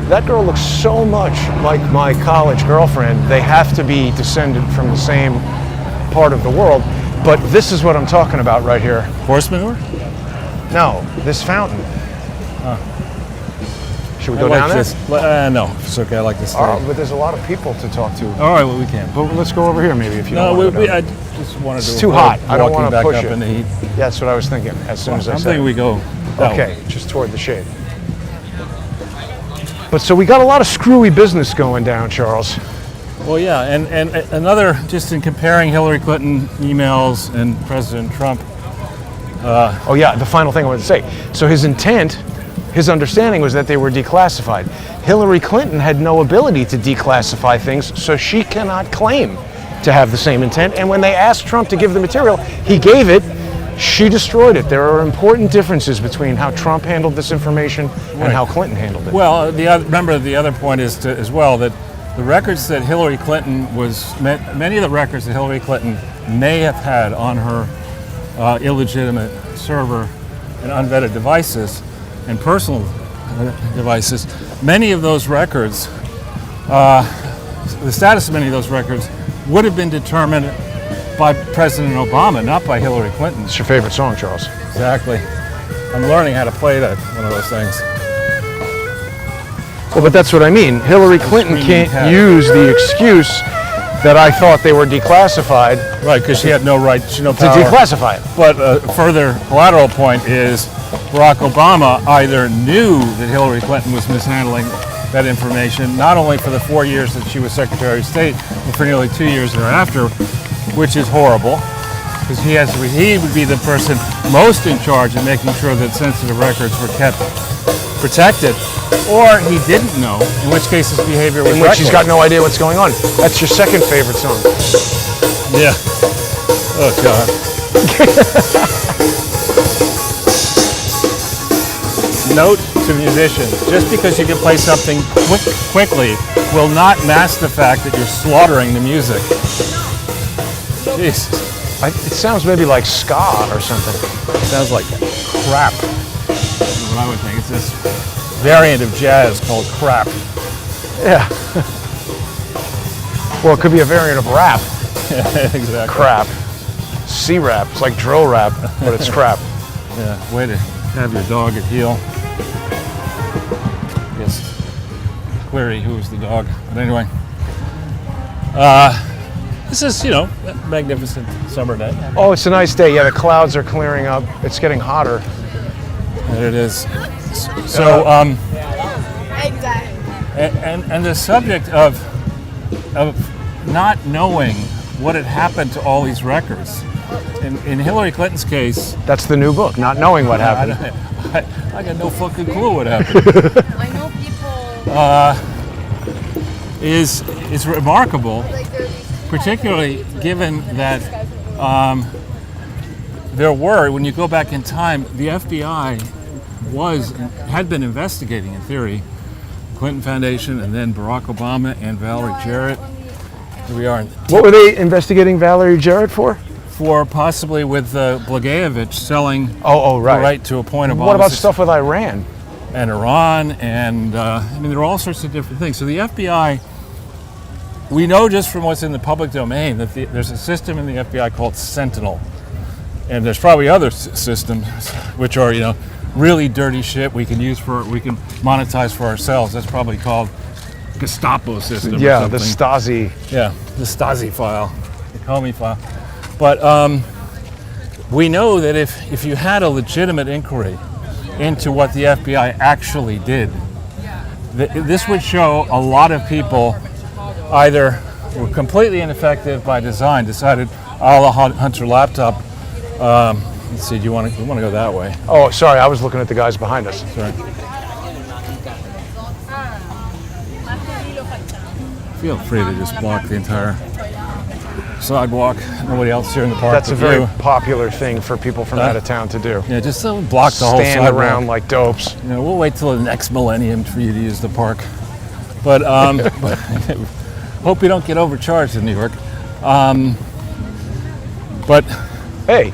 that girl looks so much like my college girlfriend. They have to be descended from the same part of the world. But this is what I'm talking about right here. Horse manure? No, this fountain. Should we I go like down there? this. No, it's okay. I like this. But there's a lot of people to talk to. All right, well, we can. But let's go over here maybe if you No, don't want to go down. I just wanted to. It's too avoid hot. I don't walking want to back push up it. in the heat. Yeah, that's what I was thinking as soon as I I'm said thinking it. we go. that way. Okay, just toward the shade. But so we got a lot of screwy business going down, Charles. Well, yeah, and another, just in comparing Hillary Clinton emails and President Trump. Oh yeah, the final thing I wanted to say. So his intent, his understanding was that they were declassified. Hillary Clinton had no ability to declassify things, so she cannot claim to have the same intent. And when they asked Trump to give the material, he gave it. She destroyed it. There are important differences between how Trump handled this information and how Clinton handled it. Well, remember the other point is as well that the records that Hillary Clinton many of the records that Hillary Clinton may have had on her illegitimate server and unvetted devices and personal devices, many of those records, the status of many of those records would have been determined by President Obama, not by Hillary Clinton. It's your favorite song, Charles. Exactly. I'm learning how to play that, one of those things. Well, but that's what I mean. Hillary Clinton Screaming can't cat. use the excuse that I thought they were declassified Right, because she had no right, she had no to power. declassify it. But a further collateral point is Barack Obama either knew that Hillary Clinton was mishandling that information, not only for the 4 years that she was Secretary of State, but for nearly 2 years thereafter, which is horrible, because he would be the person most in charge of making sure that sensitive records were kept protected, or he didn't know, in which case his behavior was In which he's reckless. got no idea what's going on. That's your second favorite song. Yeah. Oh, God. Note to musicians, just because you can play something quickly will not mask the fact that you're slaughtering the music. Jesus. It sounds maybe like ska or something. Sounds like crap. Is what I would think. It's this variant of jazz called crap. Yeah. Well, it could be a variant of rap. Exactly. Crap. C-rap. It's like drill rap, but it's crap. Yeah, way to have your dog at heel. I guess query who was the dog. But anyway. This is, a magnificent summer day. Oh, it's a nice day. Yeah, the clouds are clearing up. It's getting hotter. There it is. So, and the subject of not knowing what had happened to all these records. In Hillary Clinton's case, That's the new book, Not Knowing What Happened. I got no fucking clue what happened. I know people. Is remarkable, particularly given that there were, when you go back in time, the FBI had been investigating, in theory, Clinton Foundation, and then Barack Obama and Valerie Jarrett. Here we are What were they investigating Valerie Jarrett for? for possibly with Blagojevich selling Oh, the right. right to appoint Obama. What about stuff with Iran? And Iran, and there are all sorts of different things. So the FBI, we know just from what's in the public domain that there's a system in the FBI called Sentinel, and there's probably other systems which are really dirty shit we can monetize for ourselves. That's probably called Gestapo system. Yeah, or the something. Stasi. Yeah, the Stasi file, the Comey file. But we know that if you had a legitimate inquiry into what the FBI actually did, this would show a lot of people either were completely ineffective by design, decided, I'll hunt your laptop. Let's see, you want to go that way? Oh, sorry, I was looking at the guys behind us. Sorry. Feel free to just block the entire sidewalk. Nobody else here in the park. That's a but very you. popular thing for people from out of town to do. Yeah, just block the whole Stand sidewalk. around like dopes. We'll wait till the next millennium for you to use the park. But, but hope you don't get overcharged in New York. But Hey,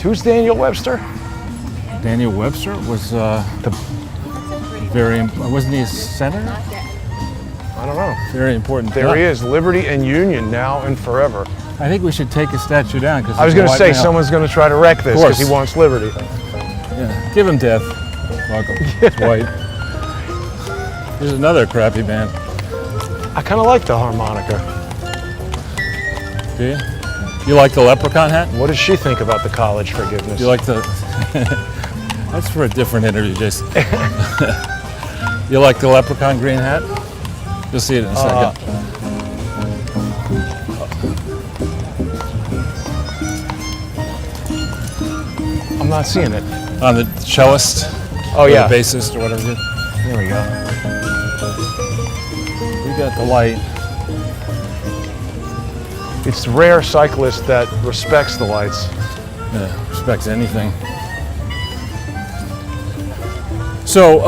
who's Daniel Webster? Daniel Webster was wasn't he a senator? I don't know. Very important. There he is, liberty and union now and forever. I think we should take his statue down. I was going to say, someone's going to try to wreck this because he course. wants liberty. Yeah, give him death. Welcome. It's white. Here's another crappy band. I kind of like the harmonica. Do you? You like the leprechaun hat? What does she think about the college forgiveness? Do you like the... That's for a different interview, Jason. You like the leprechaun green hat? You'll see it in a second. I'm not seeing it. On the cellist? Oh, or yeah. The bassist or whatever it is. There we go. We got the light. It's the rare cyclist that respects the lights. Yeah, respects anything. So,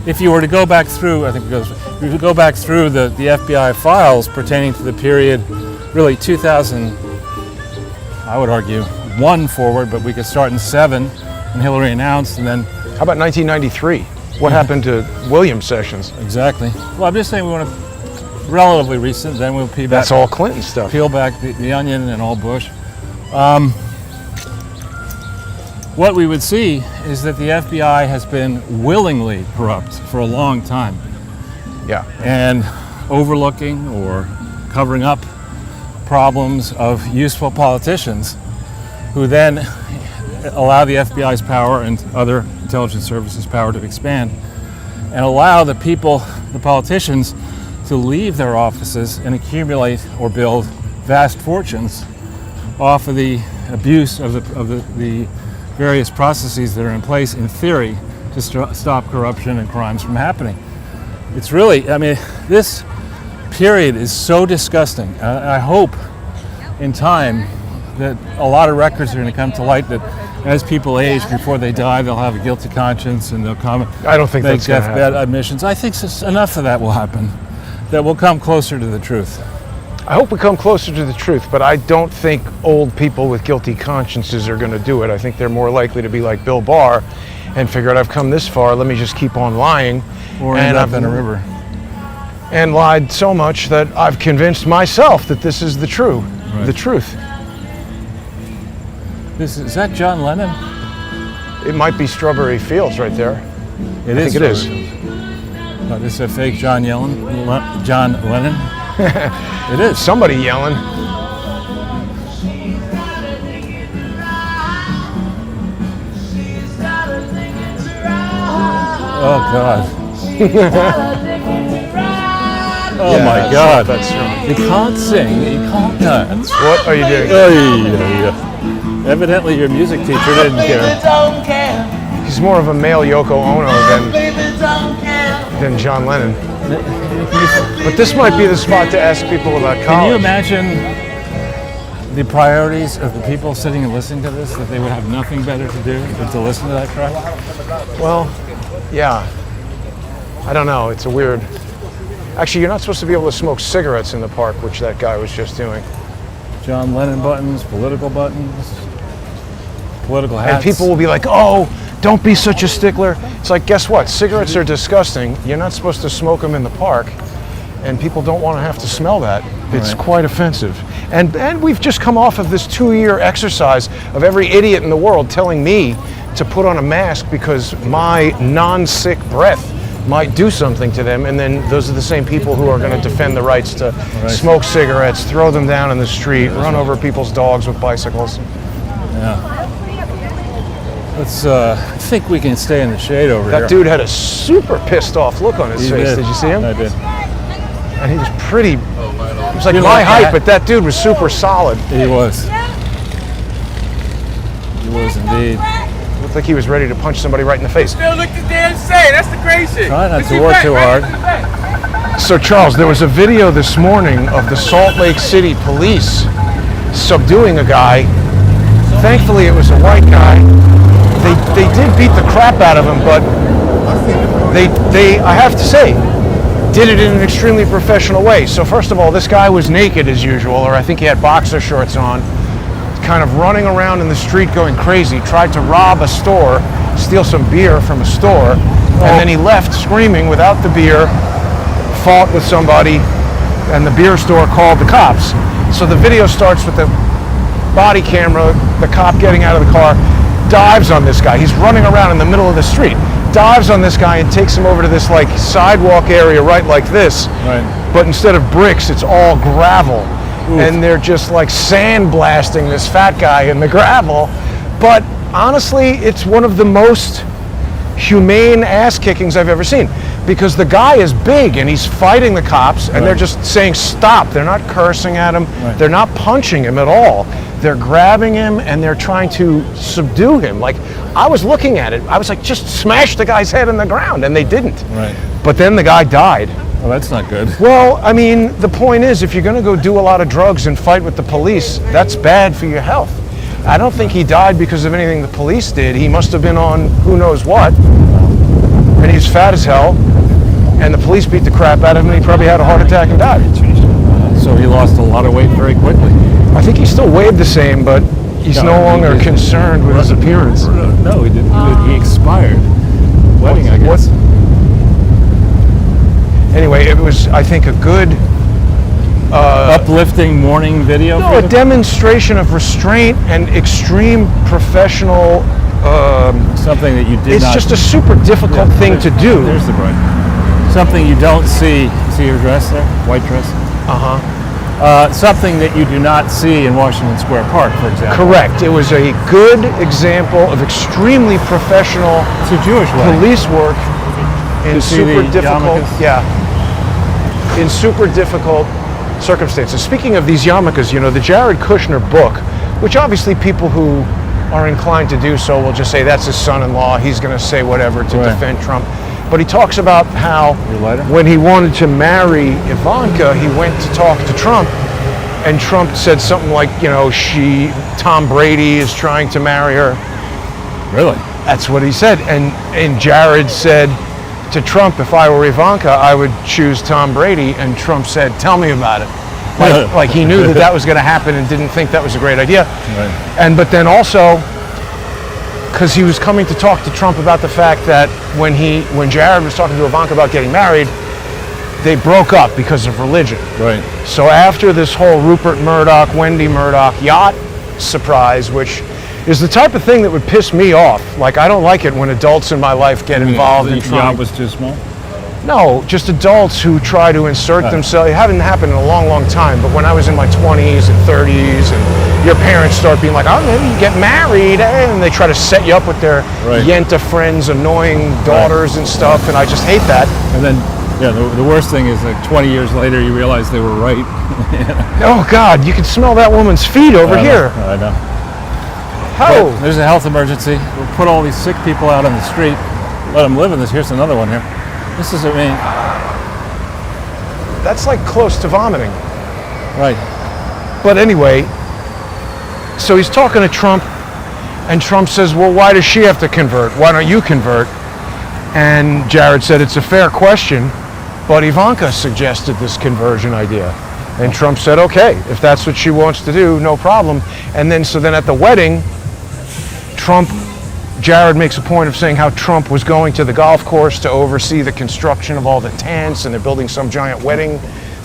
if you were to go back through, I think it goes, if you go back through the FBI files pertaining to the period, really 2000, I would argue, 1 forward, but we could start in 7 when Hillary announced, and then... How about 1993? What happened to William Sessions? Exactly. Well, I'm just saying we want to, relatively recent, then we'll peel back, That's all Clinton stuff. peel back the onion and all Bush. What we would see is that the FBI has been willingly corrupt for a long time. Yeah. And overlooking or covering up problems of useful politicians who then allow the FBI's power and other intelligence services power to expand and allow the people, the politicians, to leave their offices and accumulate or build vast fortunes off of the abuse of the various processes that are in place in theory to stop corruption and crimes from happening. It's really, I mean, this period is so disgusting. I hope in time that a lot of records are going to come to light that as people age, before they die, they'll have a guilty conscience and they'll come I don't think make that's going to deathbed happen. admissions. I think enough of that will happen, that we'll come closer to the truth. I hope we come closer to the truth, but I don't think old people with guilty consciences are going to do it. I think they're more likely to be like Bill Barr and figure out I've come this far, let me just keep on lying. Or end up in a river. And lied so much that I've convinced myself that this is the truth. Is that John Lennon? It might be Strawberry Fields right there. It I is. think it is. This is a fake John Lennon? It is. Somebody yelling. Oh God. Oh Yeah, my that's God. not that strong. You can't sing, you can't dance. What are you doing? Evidently your music teacher didn't care. He's more of a male Yoko Ono than John Lennon. But this might be the spot to ask people about college. Can you imagine the priorities of the people sitting and listening to this, that they would have nothing better to do than to listen to that crap? Well, yeah. I don't know. It's a weird... Actually, you're not supposed to be able to smoke cigarettes in the park, which that guy was just doing. John Lennon buttons, political hats. And people will be like, oh, don't be such a stickler. It's like, guess what? Cigarettes are disgusting. You're not supposed to smoke them in the park. And people don't want to have to smell that. It's Right. quite offensive. And we've just come off of this 2-year exercise of every idiot in the world telling me to put on a mask because my non-sick breath might do something to them, and then those are the same people who are going to defend the rights to smoke cigarettes, throw them down in the street, run over people's dogs with bicycles. Let's, I think we can stay in the shade over here. That dude had a super pissed off look on his He face. Did you see him? I did. And he was pretty, he was like You my like height, that? but that dude was super solid. He was. He was indeed. Looked like he was ready to punch somebody right in the face. Still look the damn same. That's the crazy shit. Try not Let's to see work back, too right hard. in the back. So Charles, there was a video this morning of the Salt Lake City police subduing a guy. Thankfully it was a white guy. They did beat the crap out of him, but they I have to say, did it in an extremely professional way. So first of all, this guy was naked as usual, or I think he had boxer shorts on, kind of running around in the street going crazy, tried to rob a store, steal some beer from a store, and then he left screaming without the beer, fought with somebody, and the beer store called the cops. So the video starts with the body camera, the cop getting out of the car, dives on this guy. He's running around in the middle of the street, dives on this guy and takes him over to this like sidewalk area right like this. Right. But instead of bricks, it's all gravel. Oof. And they're just like sandblasting this fat guy in the gravel. But honestly, it's one of the most humane ass kickings I've ever seen, because the guy is big and he's fighting the cops and they're just saying stop. They're not cursing at him. Right. They're not punching him at all. They're grabbing him and they're trying to subdue him. Like, I was looking at it, I was like, just smash the guy's head in the ground, and they didn't. Right. But then the guy died. Well, that's not good. Well, I mean, the point is, if you're going to go do a lot of drugs and fight with the police, that's bad for your health. I don't think he died because of anything the police did. He must have been on who knows what, and he's fat as hell, and the police beat the crap out of him, and he probably had a heart attack and died. So he lost a lot of weight very quickly. I think he still weighed the same, but he's no he longer didn't. concerned with his appearance. No, he didn't. He expired. Wedding, I guess. Anyway, it was, I think, a good Uplifting morning video. a demonstration of restraint and extreme professional. Something that you did It's not. just a super difficult thing to do. There's the bright. Something you don't see. see her dress there? White dress? Something that you do not see in Washington Square Park, for example. Correct. It was a good example of extremely professional It's a Jewish wedding. police work in To see super the difficult, yarmulkes? in super difficult circumstances. Speaking of these yarmulkes, the Jared Kushner book, which obviously people who are inclined to do so will just say that's his son-in-law, he's going to say whatever to Right. defend Trump. But he talks about how Your lighter? when he wanted to marry Ivanka, he went to talk to Trump, and Trump said something like, Tom Brady is trying to marry her. Really? That's what he said. And Jared said to Trump, if I were Ivanka, I would choose Tom Brady. And Trump said, tell me about it. Like he knew that was going to happen and didn't think that was a great idea. Right. But then also, because he was coming to talk to Trump about the fact that when Jared was talking to Ivanka about getting married, they broke up because of religion. Right. So after this whole Rupert Murdoch, Wendy Murdoch yacht surprise, which is the type of thing that would piss me off. Like, I don't like it when adults in my life get involved in The trying. yacht was too small? No, just adults who try to insert themselves. It hadn't happened in a long, long time, but when I was in my 20s and 30s and your parents start being like, oh, maybe you get married, and they try to set you up with their Right. yenta friends, annoying daughters and stuff, and I just hate that. And then, the worst thing is like 20 years later, you realize they were right. Oh, God, you can smell that woman's feet over here. I know. How? But there's a health emergency. We'll put all these sick people out on the street. Let them live in this. Here's another one here. This is, That's like close to vomiting. right. But anyway, so he's talking to Trump, and Trump says, well, why does she have to convert? Why don't you convert? And Jared said, it's a fair question, but Ivanka suggested this conversion idea. And Trump said, okay, if that's what she wants to do, no problem. And then at the wedding, Jared makes a point of saying how Trump was going to the golf course to oversee the construction of all the tents, and they're building some giant wedding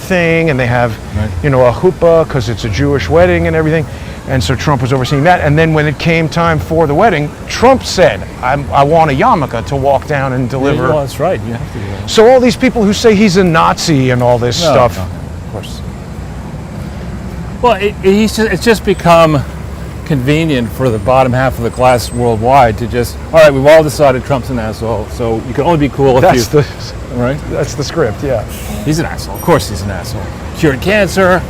thing, and they have, a chuppah because it's a Jewish wedding and everything. And so Trump was overseeing that. And then when it came time for the wedding, Trump said, I want a yarmulke to walk down and deliver. Well, that's right. You have to do that. So all these people who say he's a Nazi and all this stuff. No, of course. Well, it's just become convenient for the bottom half of the class worldwide to just, all right, we've all decided Trump's an asshole, so you can only be cool if right? That's the script, yeah. He's an asshole. Of course he's an asshole. Cured cancer,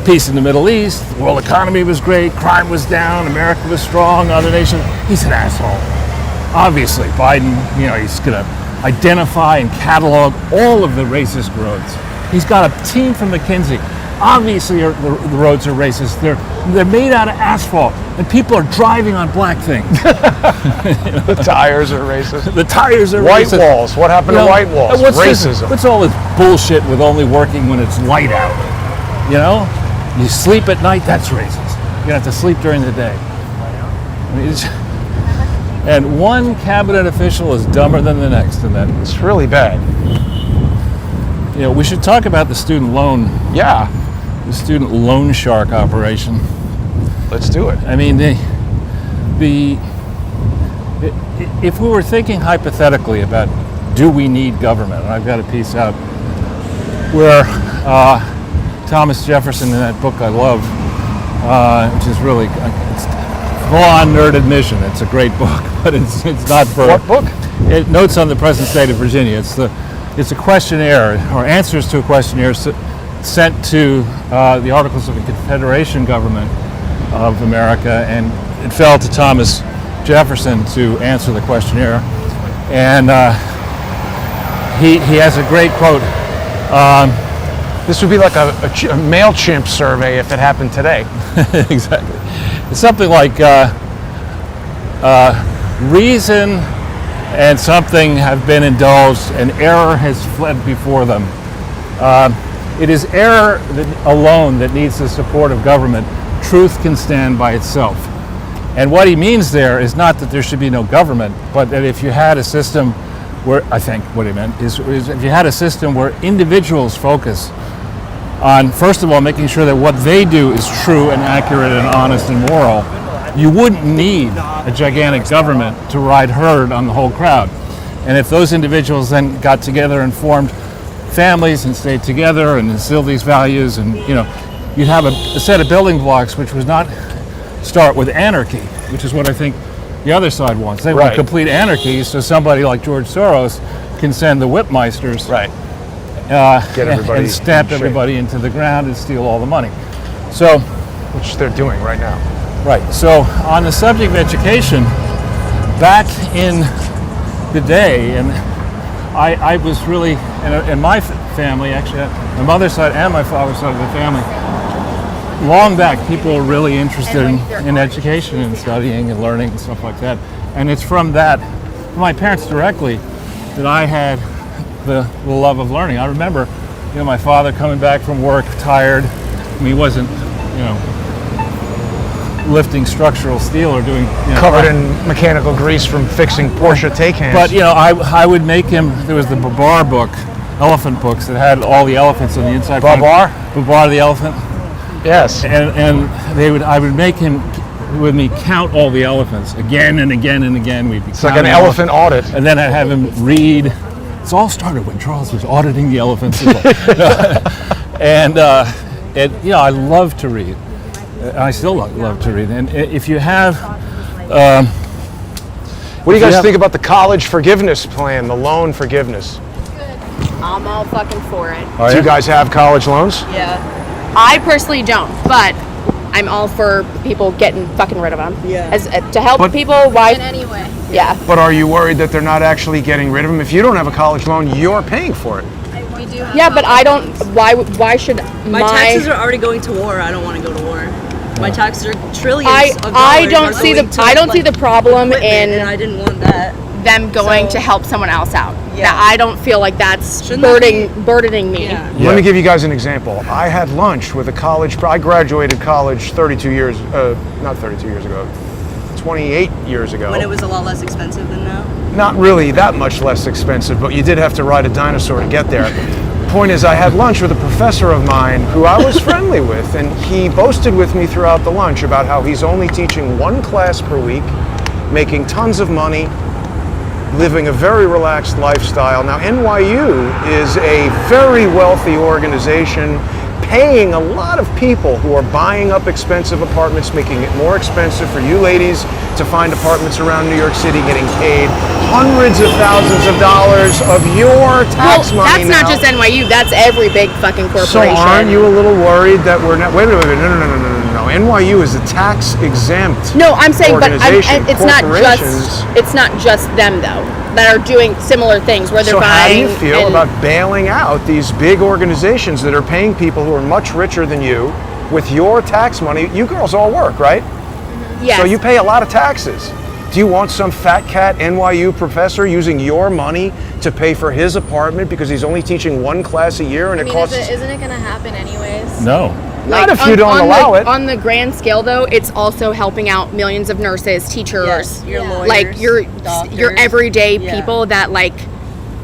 peace in the Middle East, the world economy was great, crime was down, America was strong, other nations. He's an asshole. Obviously, Biden, he's going to identify and catalog all of the racist roads. He's got a team from McKinsey. Obviously, the roads are racist. They're made out of asphalt, and people are driving on black things. The tires are racist. The tires are White racist. walls. What happened to white walls? Racism. What's all this bullshit with only working when it's light out? You sleep at night, that's racist. You have to sleep during the day. And one cabinet official is dumber than the next in that. It's really bad. We should talk about the student loan. Yeah. The student loan shark operation. Let's do it. I mean, if we were thinking hypothetically about do we need government, and I've got a piece out where Thomas Jefferson in that book I love, which is really it's full-on nerd admission. It's a great book, but it's not for what book? It notes on the present state of Virginia. It's a questionnaire or answers to a questionnaire sent to the Articles of the Confederation government of America, and it fell to Thomas Jefferson to answer the questionnaire. And he has a great quote. This would be like a MailChimp survey if it happened today. Exactly. It's something like reason and something have been indulged, and error has fled before them. It is error alone that needs the support of government. Truth can stand by itself. And what he means there is not that there should be no government, but that if you had a system where, I think what he meant is if you had a system where individuals focus on, first of all, making sure that what they do is true and accurate and honest and moral, you wouldn't need a gigantic government to ride herd on the whole crowd. And if those individuals then got together and formed families and stay together and instill these values. And you'd have a set of building blocks which was not start with anarchy, which is what I think the other side wants. They want complete anarchy, so somebody like George Soros can send the whipmeisters, Get everybody and stamp everybody into the ground and steal all the money. So, which they're doing right now. right. So on the subject of education, back in the day, and I was really in my family, actually, my mother's side and my father's side of the family. Long back, people were really interested in education and studying and learning and stuff like that. And it's from that, from my parents directly, that I had the love of learning. I remember, my father coming back from work tired. I mean, he wasn't, lifting structural steel or doing Covered in mechanical grease from fixing Porsche Taycans. But I would make him. There was the Babar book, elephant books that had all the elephants on the inside. Babar? Babar the elephant. Yes. And I would make him with me count all the elephants again and again and again. We'd be It's like an elephant audit. and then I'd have him read. It's all started when Charles was auditing the elephants. And I love to read. I still love to read. And if you have, What do you guys think about the college forgiveness plan, the loan forgiveness? I'm all fucking for it. Do you guys have college loans? Yeah. I personally don't, but I'm all for people getting fucking rid of them. Yeah. To help people, why? In any way. Yeah. But are you worried that they're not actually getting rid of them? If you don't have a college loan, you're paying for it. We do have Yeah, but I don't. Why should my taxes are already going to war. I don't want to go to war. My taxes are trillions of dollars. I don't see the problem and in I didn't want that. them going to help someone else out. Yeah. That I don't feel like that's Shouldn't that be- burdening me. Yeah. Let me give you guys an example. I had lunch with I graduated college 28 years ago. When it was a lot less expensive than now. Not really that much less expensive, but you did have to ride a dinosaur to get there. Point is, I had lunch with a professor of mine who I was friendly with, and he boasted with me throughout the lunch about how he's only teaching one class per week, making tons of money, living a very relaxed lifestyle. Now, NYU is a very wealthy organization, paying a lot of people who are buying up expensive apartments, making it more expensive for you ladies to find apartments around New York City, getting paid hundreds of thousands of dollars of your tax money. That's not just NYU. That's every big fucking corporation. So aren't you a little worried that we're not? Wait a minute, no. NYU is a tax exempt. No, I'm saying, but organization. it's not just them though that are doing similar things where they're So how do buying. you feel about bailing out these big organizations that are paying people who are much richer than you with your tax money? You girls all work, right? Yes. So you pay a lot of taxes. Do you want some fat cat NYU professor using your money to pay for his apartment because he's only teaching one class a year and it costs? Isn't it going to happen anyways? no. Not if you don't allow it. On the grand scale, though, it's also helping out millions of nurses, teachers, Yes, your lawyers, like your doctors. everyday Yeah. people that like.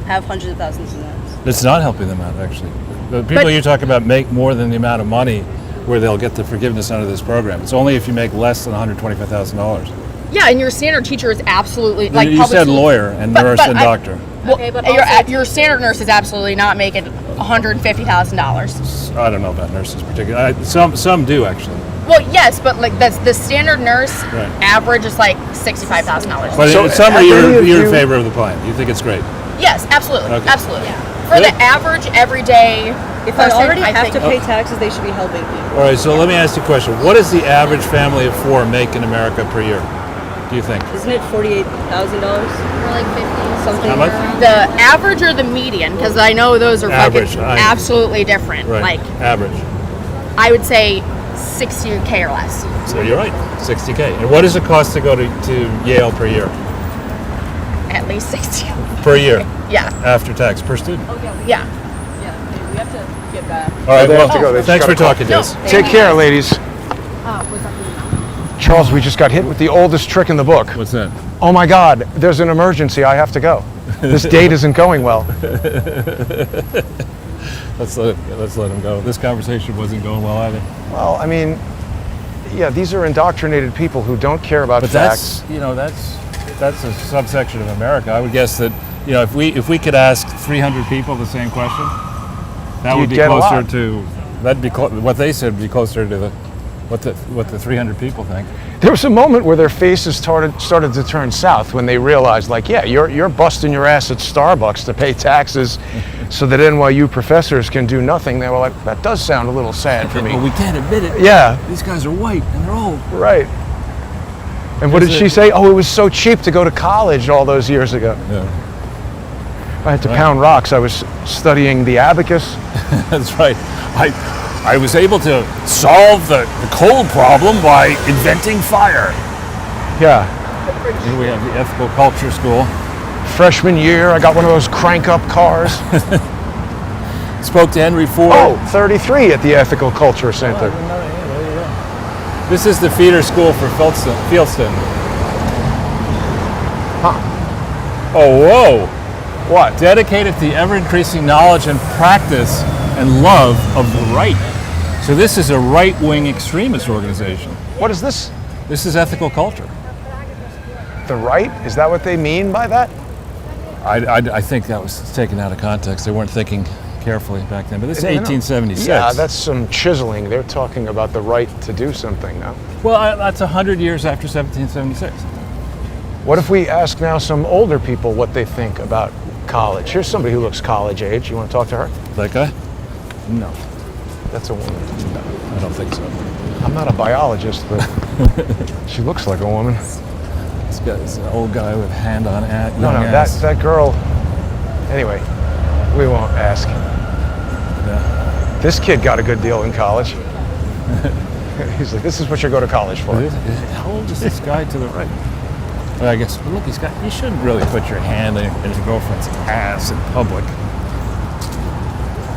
Have hundreds of thousands of loans. It's not helping them out, actually. The people you talk about make more than the amount of money where they'll get the forgiveness under this program. It's only if you make less than $125,000. Yeah, and your standard teacher is absolutely like You public said school- lawyer and but- nurse but and I- doctor. Well, Okay, but your, also your standard nurse is absolutely not making $150,000. I don't know about nurses particularly. Some do, actually. Well, yes, but like that's the standard nurse Right. average is like $65,000. But So in summary, at any you're of in you- favor of the plan. You think it's great. Yes, absolutely, Okay. absolutely. For Good. the average everyday If I person, already have think, to pay taxes, they should be helping people. All right, so let me ask you a question. What does the average family of four make in America per year, do you think? Isn't it $48,000? Or like 50. Something How much? around. the average or the median, because I know those are Average, fucking I- absolutely different. Right, Like average. I would say 60K or less. So you're right, 60K. And what does it cost to go to Yale per year? At least 60. Per year, Yeah, after tax, per student? yeah. We have to get back. All right, they have well, to go. They just thanks for gotta call. talking to us. Take care, ladies. Charles, we just got hit with the oldest trick in the book. What's that? Oh my God, there's an emergency. I have to go. This date isn't going well. Let's let him go. This conversation wasn't going well either. Well, I mean, yeah, these are indoctrinated people who don't care about But facts. that's a subsection of America. I would guess that if we could ask 300 people the same question, That would be get a closer lot. to, that'd be what they said would be closer to what the 300 people think. There was a moment where their faces started to turn south when they realized, like, yeah, you're busting your ass at Starbucks to pay taxes so that NYU professors can do nothing. They were like, that does sound a little sad for me. But we can't admit it. Yeah, These guys are white and they're old. right. And what did she say? Oh, it was so cheap to go to college all those years ago. Yeah, I had to pound rocks. I was studying the abacus. that's right. I was able to solve the cold problem by inventing fire. Yeah. Here we have the ethical culture school. Freshman year, I got one of those crank-up cars. Spoke to Henry Ford. Oh, 33 at the Ethical Culture Center. This is the feeder school for Fieldston. Huh. Oh, whoa. What? Dedicated to the ever-increasing knowledge and practice and love of the right. So this is a right-wing extremist organization. What is this? This is ethical culture. The right? Is that what they mean by that? I think that was taken out of context. They weren't thinking carefully back then. But this is No, no. 1876. Yeah, that's some chiseling. They're talking about the right to do something now. Well, that's 100 years after 1776. What if we ask now some older people what they think about college? Here's somebody who looks college age. You want to talk to her? That guy? No, That's a woman. I don't think so. I'm not a biologist, but she looks like a woman. This guy's an old guy with hand on young No, ass. that girl. Anyway, we won't ask. Yeah. This kid got a good deal in college. He's like, this is what you go to college for. How old is this guy to the right? Well, I guess, look, you shouldn't really put your hand in your girlfriend's ass in public.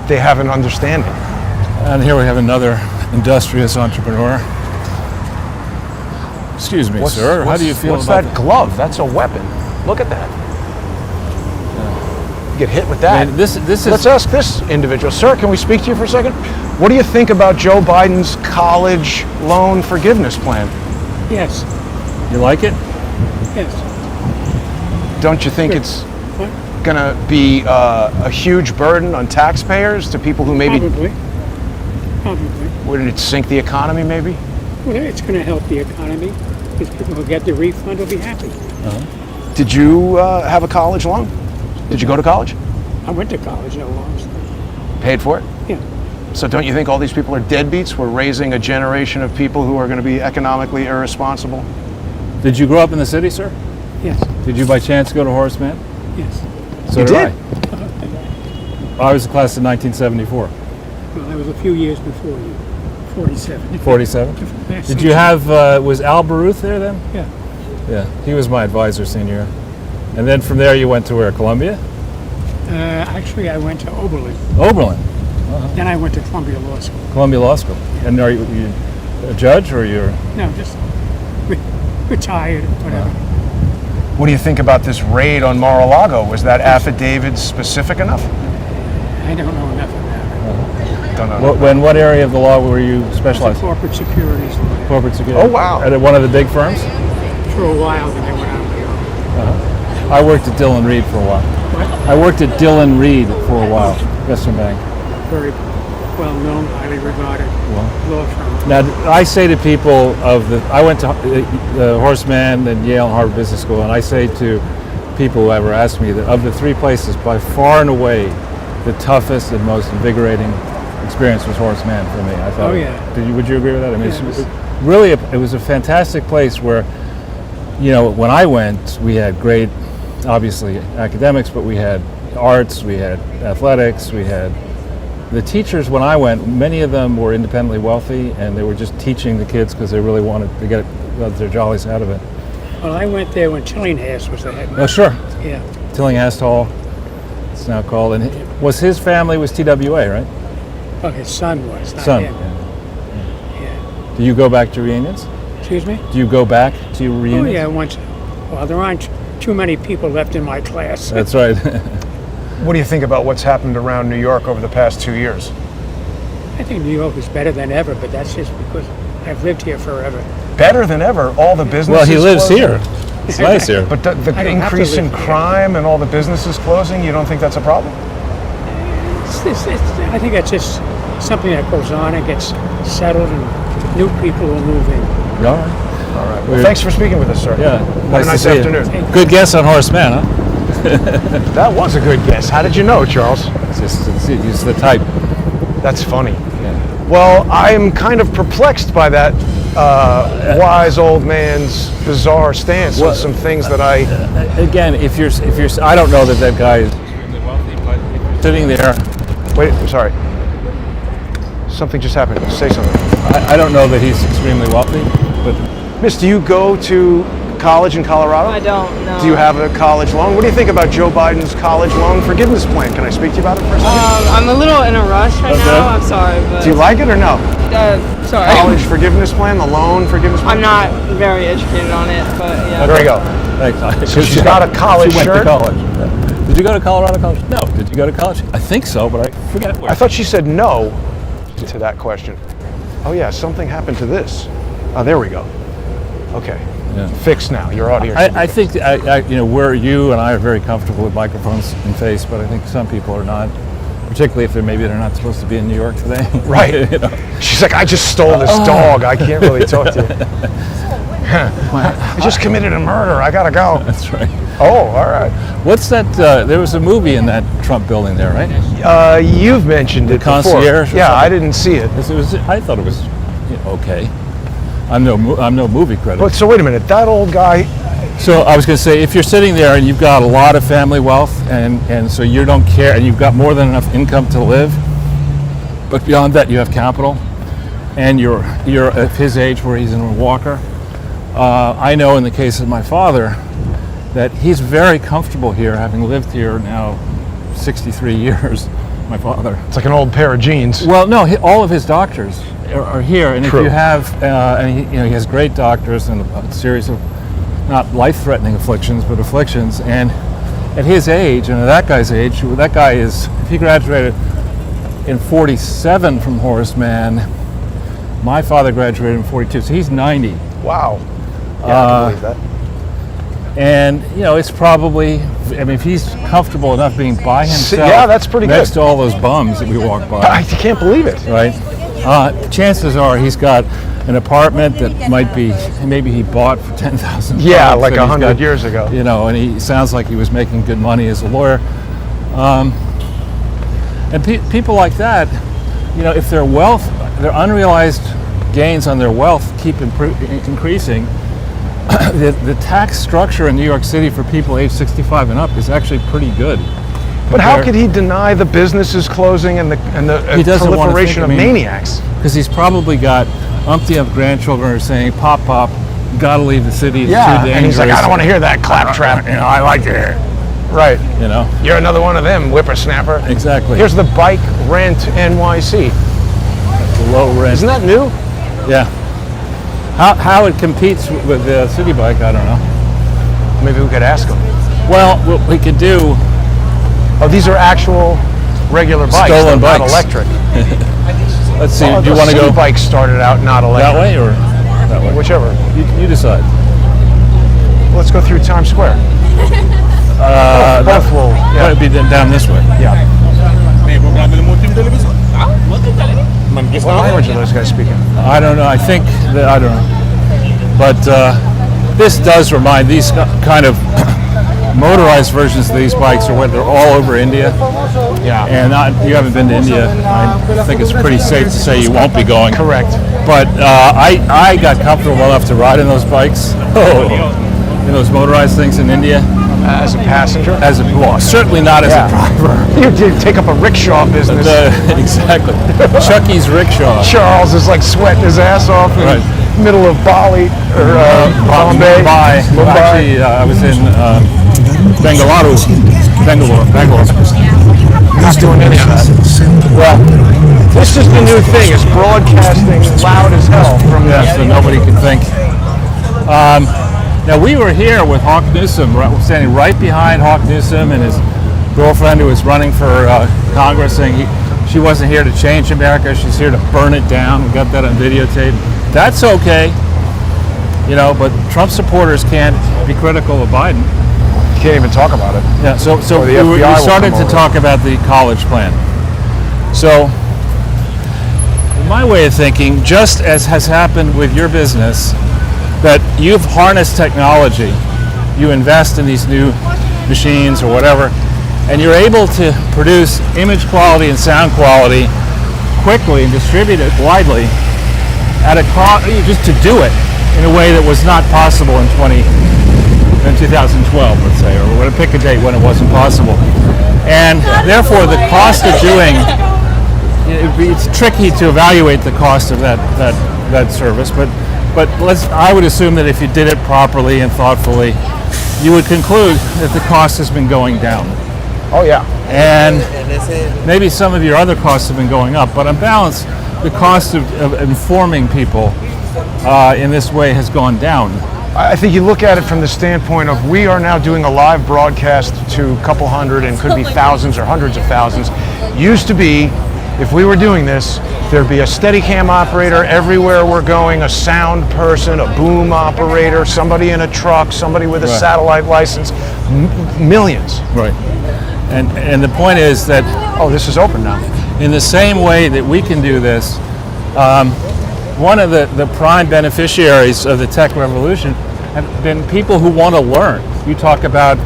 They have an understanding. And here we have another industrious entrepreneur. Excuse me, sir. How do you feel what's about that glove? That's a weapon. Look at that. You get hit with that. I mean, this is. Let's ask this individual. Sir, can we speak to you for a second? What do you think about Joe Biden's college loan forgiveness plan? Yes, You like it? yes. Don't you think it's going to be a huge burden on taxpayers, to people who maybe Probably. wouldn't it sink the economy maybe? Well, it's going to help the economy because people who get the refund will be happy. Did you have a college loan? Did you go to college? I went to college, no loans. Paid for it? Yeah. So don't you think all these people are deadbeats? We're raising a generation of people who are going to be economically irresponsible. Did you grow up in the city, sir? Yes, Did you by chance go to Horace Mann? yes. So You did? I was the class of 1974. Well, I was a few years before you. 47. 47? Yes. Did you have, was Al Baruth there then? Yeah. Yeah, he was my advisor senior year. And then from there you went to where, Columbia? Actually, I went to Oberlin. Oberlin, Then I went to Columbia Law School. Columbia Law School. And are you a judge or you're? No, just retired, whatever. What do you think about this raid on Mar-a-Lago? Was that affidavit specific enough? I don't know enough about it. Don't know. What area of the law were you It's a specialized in? corporate securities lawyer. Corporate security. Oh, wow. At one of the big firms? For a while, then I went out on my own. I worked at Dillon Reed for a while. What? I worked at Dillon Reed for a while, Western Bank. Very well-known, highly regarded law firm. Now, I say to people I went to Horace Mann and Yale and Harvard Business School, and I say to people who ever ask me that of the three places, by far and away, the toughest and most invigorating experience was Horace Mann for me. I thought. Oh, yeah. Would you agree with that? I mean, Yeah, it was a fantastic place where, when I went, we had great, obviously, academics, but we had arts, we had athletics, we had the teachers. When I went, many of them were independently wealthy, and they were just teaching the kids because they really wanted to get their jollies out of it. Well, I went there when Tillinghast was the head. Oh, sure. Yeah. Tillinghast Hall, it's now called. And his family was TWA, right? Well, his son was, not Son. him. Yeah. Do you go back to reunions? Excuse me? Do you go back to Oh, reunions? yeah, once. Well, there aren't too many people left in my class. That's right. What do you think about what's happened around New York over the past 2 years? I think New York is better than ever, but that's just because I've lived here forever. Better than ever. All the businesses Well, he lives closing. here. It's nice here. But the I don't have to increase in live here. crime and all the businesses closing, you don't think that's a problem? I think that's just something that goes on and gets settled, and new people will move in. All right. All right. Well, thanks for speaking with us, sir. Yeah. Have a nice to see you. afternoon. Good guess on Horace Mann, huh? That was a good guess. How did you know, Charles? He's the type. That's funny. Yeah. Well, I'm kind of perplexed by that wise old man's bizarre stance on some things that I... Again, if you're, I don't know that guy is extremely wealthy, but if you're sitting there, Wait, I'm sorry. Something just happened. Say something. I don't know that he's extremely wealthy, but Miss, do you go to college in Colorado? I don't know. Do you have a college loan? What do you think about Joe Biden's college loan forgiveness plan? Can I speak to you about it for a second? I'm a little in a rush right now. I'm sorry, but Do you like it or no? sorry. College forgiveness plan, the loan forgiveness plan? I'm not very educated on it, but yeah. There you go. thanks. So she's got a college she went shirt? to college. Yeah. Did you go to Colorado College? No. Did you go to college? I think so, but I forget where. I thought she said no to that question. Oh yeah, something happened to this. Oh, there we go. Okay. Yeah. Fixed now. Your audio. I think you and I are very comfortable with microphones in face, but I think some people are not, particularly if they're not supposed to be in New York today. Right. You know? She's like, I just stole this dog. I can't really talk to you. I just committed a murder. I gotta go. That's right. Oh, all right. What's that? There was a movie in that Trump building there, right? You've mentioned it before. Concierge or Yeah, I something? didn't see it. I thought it was okay. I'm no movie critic. But so wait a minute. That old guy. So I was going to say, if you're sitting there and you've got a lot of family wealth, and so you don't care, and you've got more than enough income to live, but beyond that you have capital, and you're of his age where he's in a walker. I know in the case of my father that he's very comfortable here, having lived here now 63 years. My father. It's like an old pair of jeans. Well, no, all of his doctors are here, and True. if you have, and he has great doctors and a series of not life-threatening afflictions, but afflictions, and at his age, and at that guy's age, that guy is, if he graduated in 47 from Horace Mann, my father graduated in 42, so he's 90. Wow. Yeah, I believe that. And, it's probably, if he's comfortable enough being by himself, Yeah, that's pretty next good. to all those bums that we walk by. I can't believe it. Right? Chances are he's got an apartment that maybe he bought for $10,000. Yeah, like that he's 100 got, years ago. And he sounds like he was making good money as a lawyer. And people like that, if their wealth, their unrealized gains on their wealth keep increasing, the tax structure in New York City for people age 65 and up is actually pretty good. But how could he deny the businesses closing and the He doesn't want to proliferation of maniacs? Because he's probably got umpty of grandchildren who are saying, "Pop, gotta leave the city. It's too Yeah, dangerous." and he's like, I don't want to hear that claptrap. I like to hear. Right. You're another one of them, whippersnapper. Exactly. Here's the Bike Rent NYC. Low rent. Isn't that new? Yeah. How it competes with the City Bike, I don't know. Maybe we could ask him. Well, what we could do. Oh, these are actual regular bikes. Stolen They're bikes. not electric. Let's see. Well, Do you the want to City go Bike started out not electric. that way or that way? Whichever. You decide. Let's go through Times Square. Both will. Yeah. It'd be down this way. Yeah. What language are those guys speaking? I don't know. I don't know. But this does remind these kind of motorized versions of these bikes they're all over India. Yeah. And you haven't been to India. I think it's pretty safe to say you won't be going. Correct. But I got comfortable enough to ride in those bikes. In those motorized things in India. As a passenger? Certainly not as a driver. You did take up a rickshaw business. Exactly. Chucky's rickshaw. Charles is like sweating his ass off in the middle of Bali or Bombay. Mumbai. Actually, I was in Bangalore. Not doing any of that. Well, this is the new thing. It's broadcasting loud as hell from so nobody can think. Now we were here with Hawk Newsom, standing right behind Hawk Newsom and his girlfriend who was running for Congress, saying she wasn't here to change America, she's here to burn it down. We got that on videotape. That's okay, but Trump supporters can't be critical of Biden. Can't even talk about it. Yeah, so Or the we FBI will started come to over. talk about the college plan. So, my way of thinking, just as has happened with your business, that you've harnessed technology, you invest in these new machines or whatever, and you're able to produce image quality and sound quality quickly and distribute it widely at a cost, just to do it in a way that was not possible in 2012, let's say, or pick a date when it wasn't possible. And therefore, the cost of doing, it's tricky to evaluate the cost of that service, but I would assume that if you did it properly and thoughtfully, you would conclude that the cost has been going down. Oh yeah. And maybe some of your other costs have been going up, but on balance, the cost of informing people in this way has gone down. I think you look at it from the standpoint of we are now doing a live broadcast to a couple hundred and could be thousands or hundreds of thousands. Used to be, if we were doing this, there'd be a Steadicam operator everywhere we're going, a sound person, a boom operator, somebody in a truck, somebody with a satellite license, millions. Right. And the point is that, oh, this is open now. In the same way that we can do this, one of the prime beneficiaries of the tech revolution have been people who want to learn. You talk about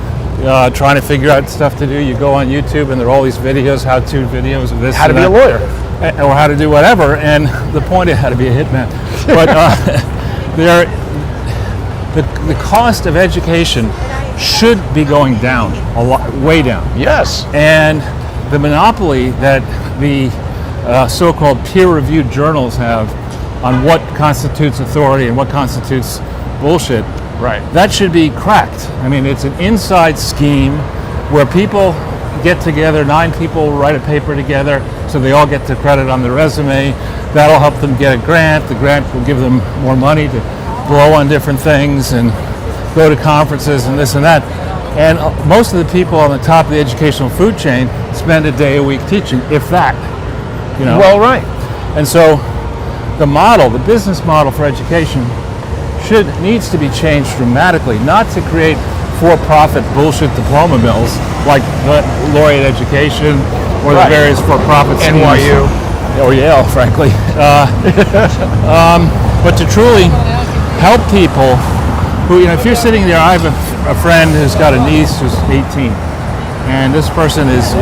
trying to figure out stuff to do. You go on YouTube and there are all these videos, how-to videos of this. How to be a lawyer. Or how to do whatever. And the point is how to be a hitman. But the cost of education should be going down, a lot, way down. Yes. And the monopoly that the so-called peer-reviewed journals have on what constitutes authority and what constitutes bullshit, right, that should be cracked. I mean, it's an inside scheme where people get together, 9 people write a paper together, so they all get the credit on their resume. That'll help them get a grant. The grant will give them more money to blow on different things and go to conferences and this and that. And most of the people on the top of the educational food chain spend a day a week teaching, if that. You know. Well, right. And so the business model for education needs to be changed dramatically, not to create for-profit bullshit diploma mills like Laureate Education or the various for-profit schemes. NYU. Or Yale, frankly. But to truly help people who, if you're sitting there, I have a friend who's got a niece who's 18, and this person is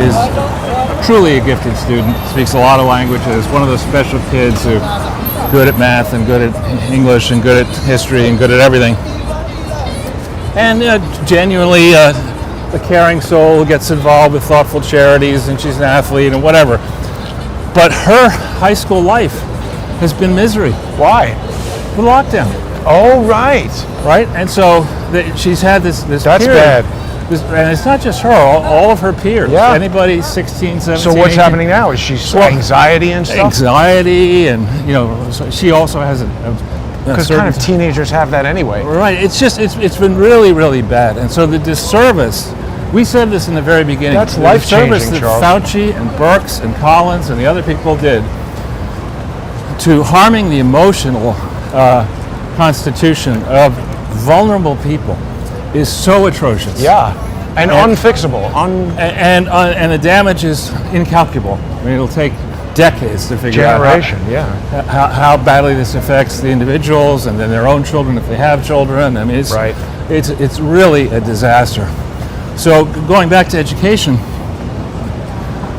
truly a gifted student, speaks a lot of languages, one of those special kids who are good at math and good at English and good at history and good at everything. And genuinely a caring soul who gets involved with thoughtful charities, and she's an athlete and whatever. But her high school life has been misery. Why? The lockdown. Oh, right. Right? And so she's had this That's period. bad. And it's not just her, all of her peers. Yeah. Anybody 16, 17, So what's 18, happening now? Is she anxiety and stuff? Anxiety, and so she also has because kind of teenagers have that anyway. Right. It's been really, really bad. And so the disservice, we said this in the very beginning. That's the life-changing, disservice that Charles. Fauci and Birx and Collins and the other people did to harming the emotional constitution of vulnerable people is so atrocious. Yeah, and unfixable. And the damage is incalculable. I mean, it'll take decades to figure out how badly this affects the individuals and then their own children if they have children. I mean, it's really a disaster. So going back to education,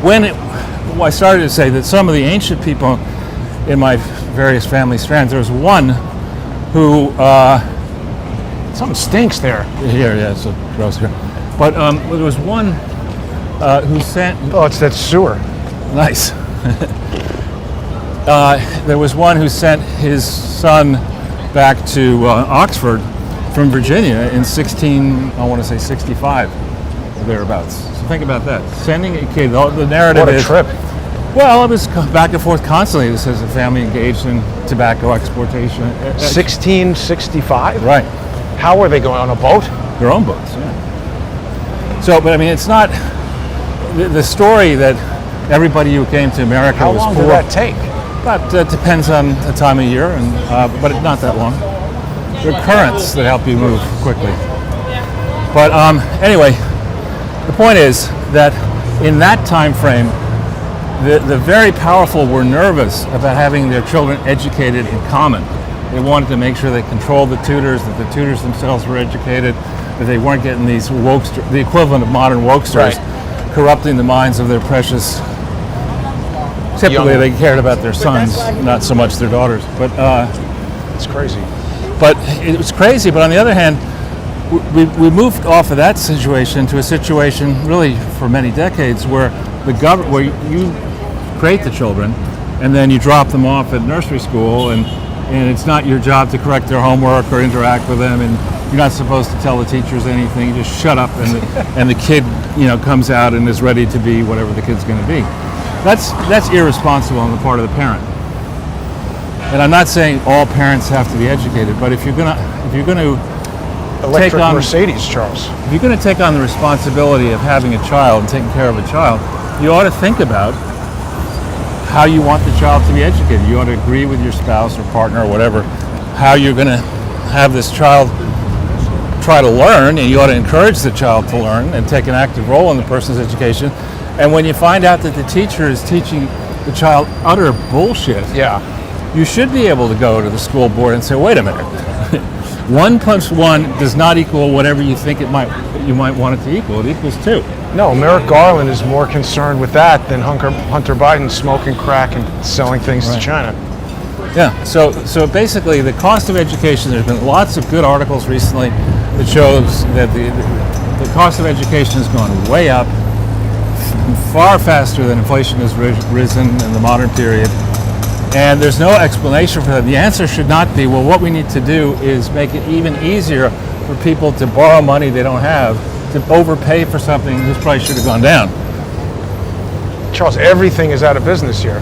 I started to say that some of the ancient people in my various family strands, there was one who something stinks there. Here, yeah, it's so gross here. But there was one who sent. Oh, it's that sewer. Nice. There was one who sent his son back to Oxford from Virginia in 65, or thereabouts. So think about that. Sending a kid. The narrative What a is, trip. Well, it was back and forth constantly. This is a family engaged in tobacco exportation. 1665? Right. How were they going, on a boat? Their own boats, yeah. So, but I mean, it's not the story that everybody who came to America How was long poor. did that take? But depends on the time of year, but not that long. There are currents that help you move quickly. But anyway, the point is that in that time frame, The very powerful were nervous about having their children educated in common. They wanted to make sure they controlled the tutors, that the tutors themselves were educated, that they weren't getting these wokesters, the equivalent of modern wokesters, corrupting the minds of their precious. Typically, they cared about their sons, not so much their daughters. But It's crazy. But it was crazy. But on the other hand, we moved off of that situation to a situation, really for many decades, where where you create the children, and then you drop them off at nursery school, and it's not your job to correct their homework or interact with them, and you're not supposed to tell the teachers anything. You just shut up, and the kid, comes out and is ready to be whatever the kid's going to be. That's irresponsible on the part of the parent. And I'm not saying all parents have to be educated, but if you're going to Electric take on Mercedes, Charles. if you're going to take on the responsibility of having a child and taking care of a child, you ought to think about how you want the child to be educated. You ought to agree with your spouse or partner or whatever how you're going to have this child try to learn, and you ought to encourage the child to learn and take an active role in the person's education. And when you find out that the teacher is teaching the child utter bullshit, you should be able to go to the school board and say, wait a minute, 1 + 1 does not equal whatever you think you might want it to equal. It equals 2. No, Merrick Garland is more concerned with that than Hunter Biden smoking crack and selling things to China. Yeah, so basically the cost of education, there's been lots of good articles recently that shows that the cost of education has gone way up, far faster than inflation has risen in the modern period. And there's no explanation for that. The answer should not be, well, what we need to do is make it even easier for people to borrow money they don't have, to overpay for something this price should have gone down. Charles, everything is out of business here.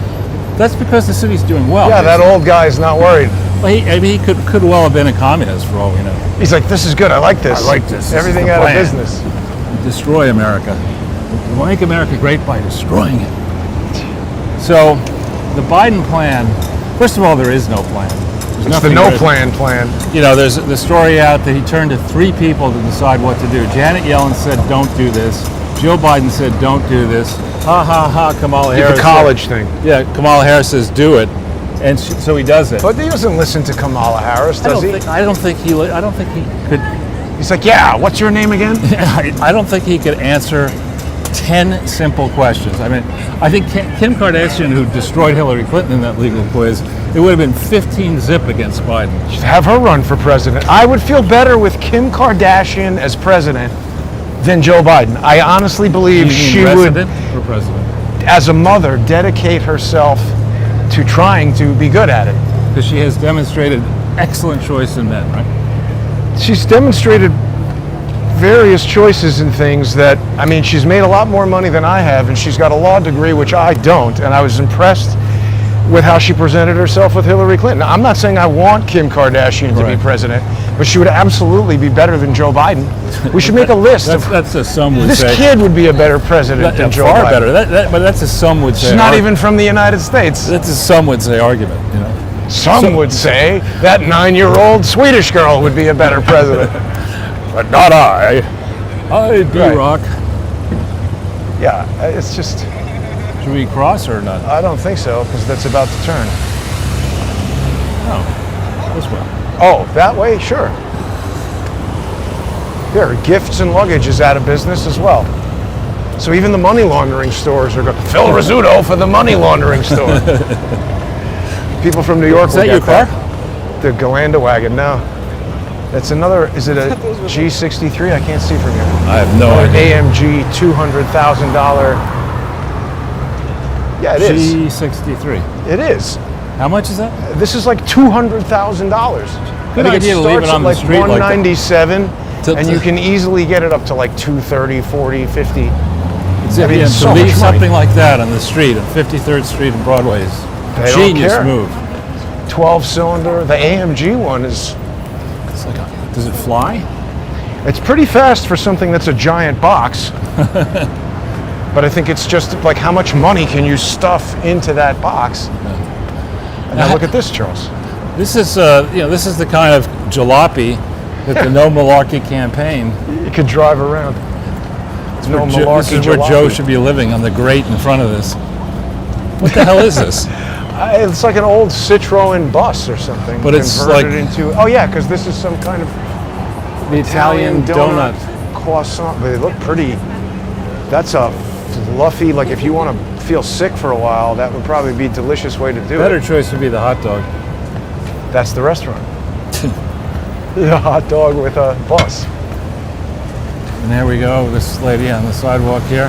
That's because the city's doing well. Yeah, that old guy is not worried. Well, he could well have been a communist for all we know. He's like, this is good, I like this. I like this. Everything This is out the of plan. business. Destroy America. We'll make America great by destroying it. So, the Biden plan, first of all, there is no plan. There's It's the nothing no there. plan. There's the story out that he turned to 3 people to decide what to do. Janet Yellen said, don't do this. Joe Biden said, don't do this. Ha ha ha, Kamala Harris. The college thing. Yeah, Kamala Harris says, do it. And so he does it. But he doesn't listen to Kamala Harris, does he? I don't think he could. He's like, yeah, what's your name again? I don't think he could answer 10 simple questions. I mean, I think Kim Kardashian, who destroyed Hillary Clinton in that legal quiz, it would have been 15 zip against Biden. Just have her run for president. I would feel better with Kim Kardashian as president than Joe Biden. I honestly believe she would, or president? as a mother, dedicate herself to trying to be good at it. Because she has demonstrated excellent choice in men, right? She's demonstrated various choices in things that, I mean, she's made a lot more money than I have, and she's got a law degree, which I don't, and I was impressed with how she presented herself with Hillary Clinton. Now, I'm not saying I want Kim Kardashian to be president, but she would absolutely be better than Joe Biden. We should make a list of... That's a some would This say. kid would be a better president than Joe far Biden. better. But that's a some would say. She's not even from the United States. That's a some would say argument, Some would say that 9-year-old Swedish girl would be a better president. But not I. I do Right. rock. Yeah, it's just... Should we cross or not? I don't think so, because that's about to turn. No. This way. Oh, that way? Sure. There, gifts and luggage is out of business as well. So even the money laundering stores are going. Phil Rizzuto for the money laundering store. People from New York Is will that get your car? that. The Galanda wagon. No, that's another. Is it a G63? I can't see from here. I have no Or an idea. AMG $200,000. Yeah, it is. G63. It is. How much is that? This is like $200,000. I Good think idea it to leave starts it on at the like street like that. 197, To- and to- you can easily get it up to like 230, 40, 50. It's I mean, it's to so leave much money. something like that on the street, on 53rd Street and Broadway is They don't genius care. move. 12-cylinder. The AMG one is. It's like, does it fly? It's pretty fast for something that's a giant box. But I think it's just like how much money can you stuff into that box? And now look at this, Charles. This is, this is the kind of jalopy that the No Malarkey campaign. You could drive around. No This malarkey is where Joe jalopy. should be living, on the grate in front of this. What the hell is this? It's like an old Citroen bus or something. But it's converted like- into. Oh yeah, because this is some kind of The Italian donut. croissant. But they look pretty. That's a fluffy. Like if you want to feel sick for a while, that would probably be a delicious way to do Better it. choice would be the hot dog. That's the restaurant. The hot dog with a bus. And there we go, this lady on the sidewalk here.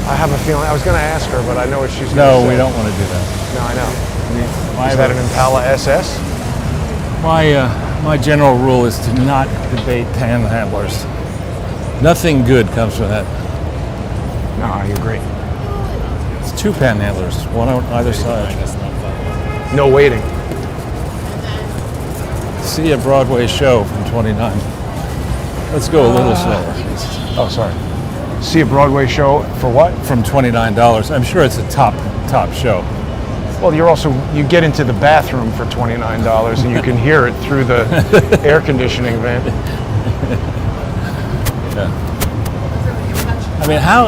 I have a feeling. I was going to ask her, but I know what she's going to No, say. we don't want to do that. No, I know. My, Is that an Impala SS? my general rule is to not debate panhandlers. Nothing good comes from that. No, I agree. It's two panhandlers, one on either side. No waiting. See a Broadway show from 29. Let's go a little slower. Oh, sorry. See a Broadway show for what? From $29. I'm sure it's a top show. Well, you get into the bathroom for $29 and you can hear it through the air conditioning vent. I mean, how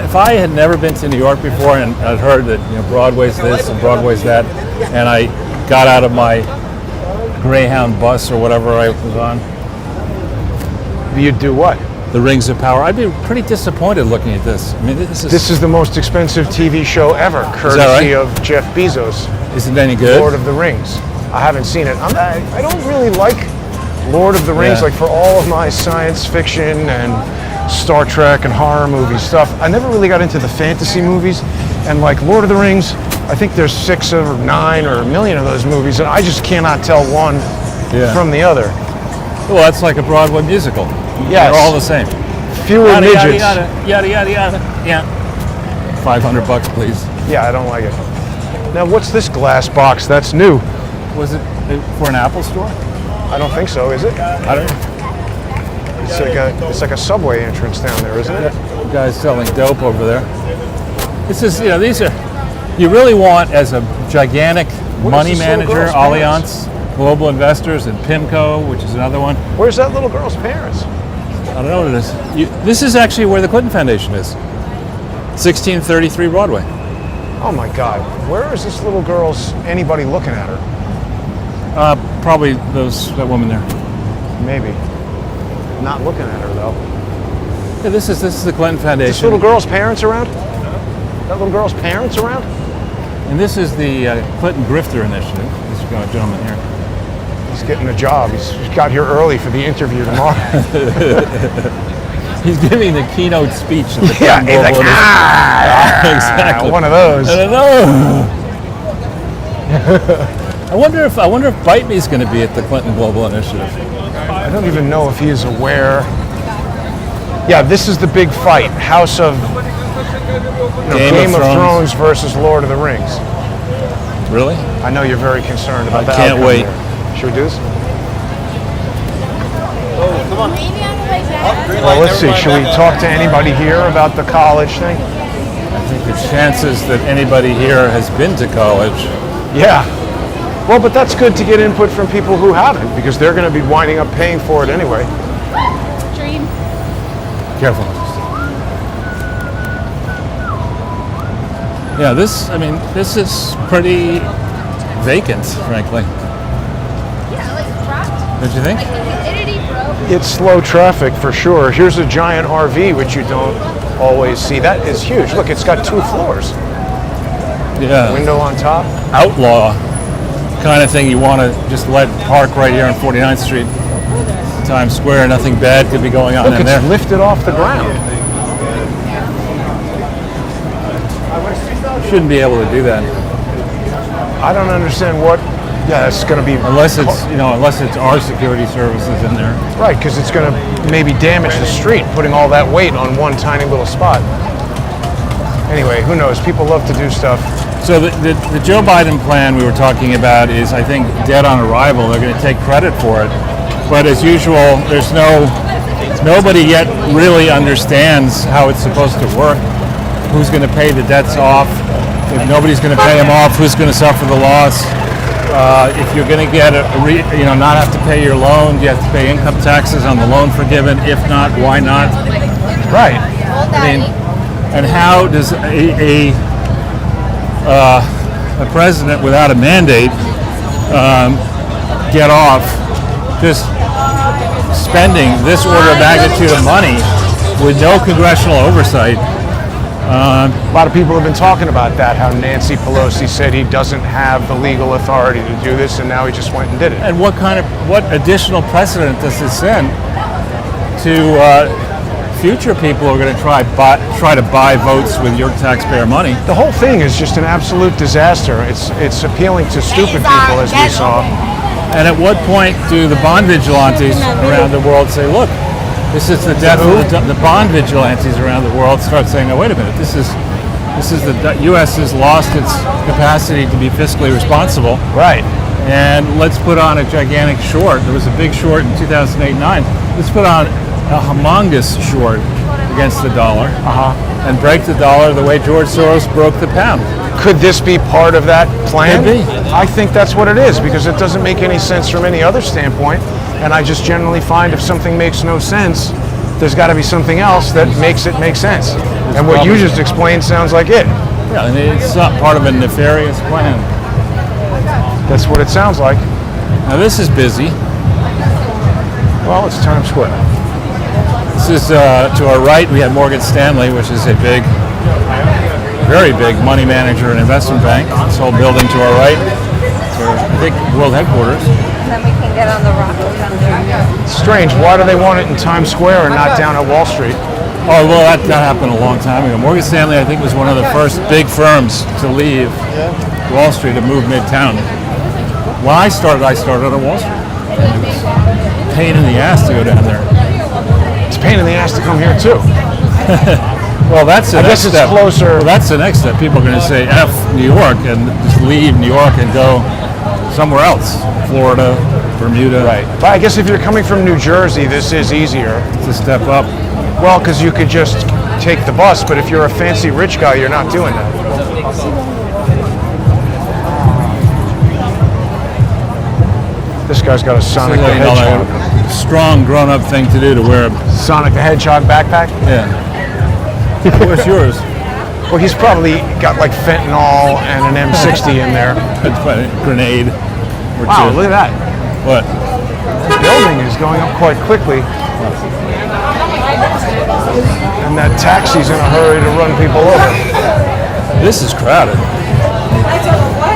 if I had never been to New York before and I'd heard that Broadway's this and Broadway's that, and I got out of my Greyhound bus or whatever I was on, You'd do what? the Rings of Power, I'd be pretty disappointed looking at this. I mean, This is the most expensive TV show ever, courtesy right? of Jeff Bezos. Isn't it any good? Lord of the Rings. I haven't seen it. I don't really like Lord of the Rings, Yeah. like for all of my science fiction and Star Trek and horror movie stuff. I never really got into the fantasy movies, and like Lord of the Rings, I think there's 6 or 9 or 1,000,000 of those movies, and I just cannot tell one Yeah. from the other. Well, that's like a Broadway musical. Yes. They're all the same. Fewer Yada, yada, midgets. yada, yada, yada, yada. Yeah. $500, please. Yeah, I don't like it. Now, what's this glass box? That's new. Was it for an Apple store? I don't think so, is it? I don't know. It's like a subway entrance down there, isn't it? Guys selling dope over there. This is, these are, you really want as a gigantic What is money this little manager, girl's Allianz Global Investors, and PIMCO, which is another one. Where's that little girl's parents? I don't know what it is. This is actually where the Clinton Foundation is. 1633 Broadway. Oh my God, where is this little girl's, anybody looking at her? Probably that woman there. Maybe. Not looking at her though. Yeah, this is the Clinton Foundation. This little girl's parents around? That little girl's parents around? And this is the Clinton Grifter Initiative. This gentleman here. He's getting a job. He's got here early for the interview tomorrow. He's giving the keynote speech at the Yeah, Clinton he's like, Global Initiative. Exactly. one of those. I don't know. I wonder if Bite Me's going to be at the Clinton Global Initiative. I don't even know if he is aware. Yeah, this is the big fight. House of Game of Thrones versus Lord of the Rings. Really? I know you're very concerned about I that. can't wait. Should we do this? Maybe on the way back. Well, let's see. Should we talk to anybody here about the college thing? I think the chances that anybody here has been to college. Yeah. Well, but that's good to get input from people who haven't, because they're going to be winding up paying for it anyway. Dream. Careful. Yeah, this is pretty vacant, frankly. Yeah, like dropped. Don't you think? Like the humidity, bro. It's slow traffic for sure. Here's a giant RV, which you don't always see. That is huge. Look, it's got 2 floors. Yeah. Window on top. Outlaw kind of thing you want to just let park right here on 49th Street, Times Square. Nothing bad could be going on Look, in it's there. lifted off the ground. Shouldn't be able to do that I don't understand what. Yeah, it's going to be unless it's our security services in there. right, because it's going to maybe damage the street, putting all that weight on one tiny little spot. Anyway, who knows? People love to do stuff. So the Joe Biden plan we were talking about is, I think, dead on arrival. They're going to take credit for it, but as usual, nobody yet really understands how it's supposed to work. Who's going to pay the debts off? If nobody's going to pay them off, who's going to suffer the loss? If you're going to get not have to pay your loan, do you have to pay income taxes on the loan forgiven? If not, why not? Right. Old I mean, daddy. and how does a a president without a mandate get off just spending this order of magnitude of money with no congressional oversight. A lot of people have been talking about that, how Nancy Pelosi said he doesn't have the legal authority to do this, and now he just went and did it. And what additional precedent does this send to future people who are going to try to buy votes with your taxpayer money? The whole thing is just an absolute disaster. It's appealing to stupid people, as we saw. And at what point do the bond vigilantes around the world say, look, this is the death of the bond vigilantes around the world start saying, oh, wait a minute, this is the U.S. has lost its capacity to be fiscally responsible. Right. And let's put on a gigantic short. There was a big short in 2008-9. Let's put on a humongous short against the dollar and break the dollar the way George Soros broke the pound. Could this be part of that plan? Could be. I think that's what it is, because it doesn't make any sense from any other standpoint. And I just generally find if something makes no sense, there's got to be something else that makes it make sense. And what you just explained sounds like it. Yeah, and it's not part of a nefarious plan. That's what it sounds like. Now this is busy. Well, it's Times Square. This is to our right. We have Morgan Stanley, which is a big, very big money manager and investment bank. This whole building to our right. It's our big world headquarters. Then we can get on the rock down there. It's strange. Why do they want it in Times Square and not down at Wall Street? Oh, well, that happened a long time ago. Morgan Stanley, I think, was one of the first big firms to leave Wall Street and move midtown. When I started at Wall Street. It was a pain in the ass to go down there. It's a pain in the ass to come here, too. Well, that's the I next guess it's step. closer. Well, that's the next step. People are going to say F New York and just leave New York and go somewhere else. Florida, Bermuda. Right. But I guess if you're coming from New Jersey, this is easier. To step up. Well, because you could just take the bus, but if you're a fancy rich guy, you're not doing that. This guy's got a Sonic the Hedgehog. Strong grown-up thing to do to wear a... Sonic the Hedgehog backpack? Yeah. Where's yours? Well, he's probably got like fentanyl and an M60 in there. That's funny. Grenade. Or Wow, two. look at that. What? The building is going up quite quickly. And that taxi's in a hurry to run people over. This is crowded.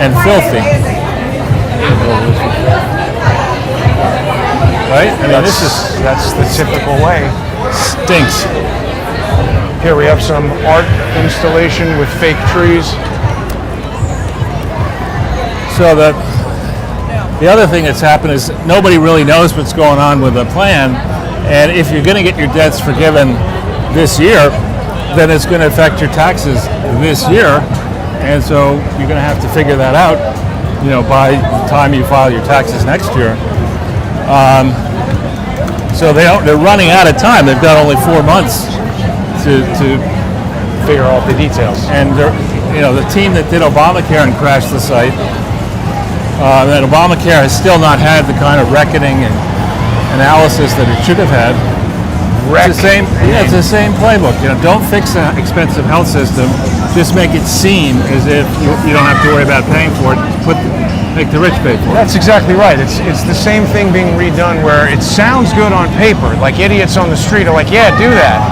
And filthy. Right? I mean, That's the typical way. stinks. Here we have some art installation with fake trees. So the other thing that's happened is nobody really knows what's going on with the plan. And if you're going to get your debts forgiven this year, then it's going to affect your taxes this year. And so you're going to have to figure that out, by the time you file your taxes next year. So they're running out of time. They've got only 4 months to Figure out the details. and the team that did Obamacare and crashed the site. That Obamacare has still not had the kind of reckoning and analysis that it should have had. It's the same playbook. Don't fix an expensive health system. Just make it seem as if you don't have to worry about paying for it. Make the rich pay for it. That's exactly right. It's the same thing being redone where it sounds good on paper. Like idiots on the street are like, yeah, do that.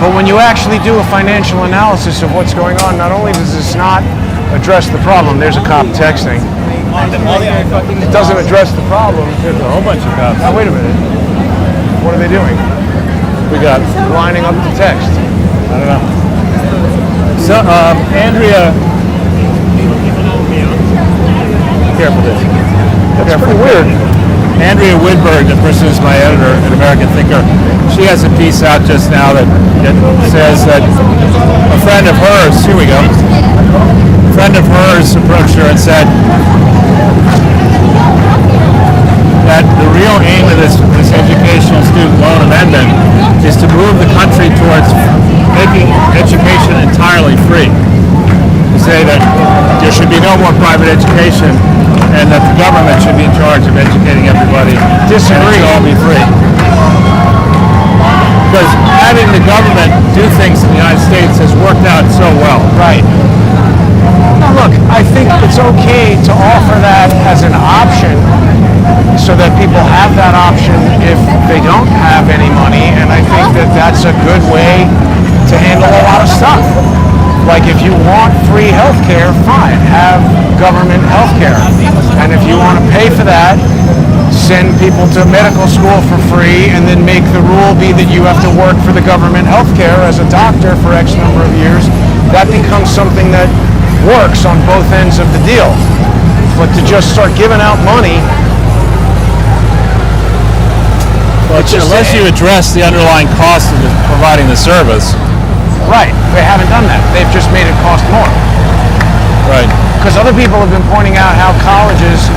But when you actually do a financial analysis of what's going on, not only does this not address the problem, there's a cop texting. It doesn't address the problem. There's a whole bunch of cops. Now, wait a minute. What are they doing? We got, Lining up the text. I don't know. So, Andrea, careful this. That's pretty weird. Andrea Woodberg, the person who's my editor at American Thinker, she has a piece out just now that says that a friend of hers, here we go, a friend of hers approached her and said that the real aim of this educational student loan amendment is to move the country towards making education entirely free. To say that there should be no more private education and that the government should be in charge of educating everybody. Disagree. And it should all be free. Because having the government do things in the United States has worked out so well. Right. look, I think it's okay to offer that as an option so that people have that option if they don't have any money, and I think that that's a good way to handle a lot of stuff. Like if you want free healthcare, fine, have government healthcare. And if you want to pay for that, send people to medical school for free, and then make the rule be that you have to work for the government healthcare as a doctor for X number of years. That becomes something that works on both ends of the deal. But to just start giving out money, unless you address the underlying cost of providing the service. right, they haven't done that. They've just made it cost more. Right. Because other people have been pointing out how colleges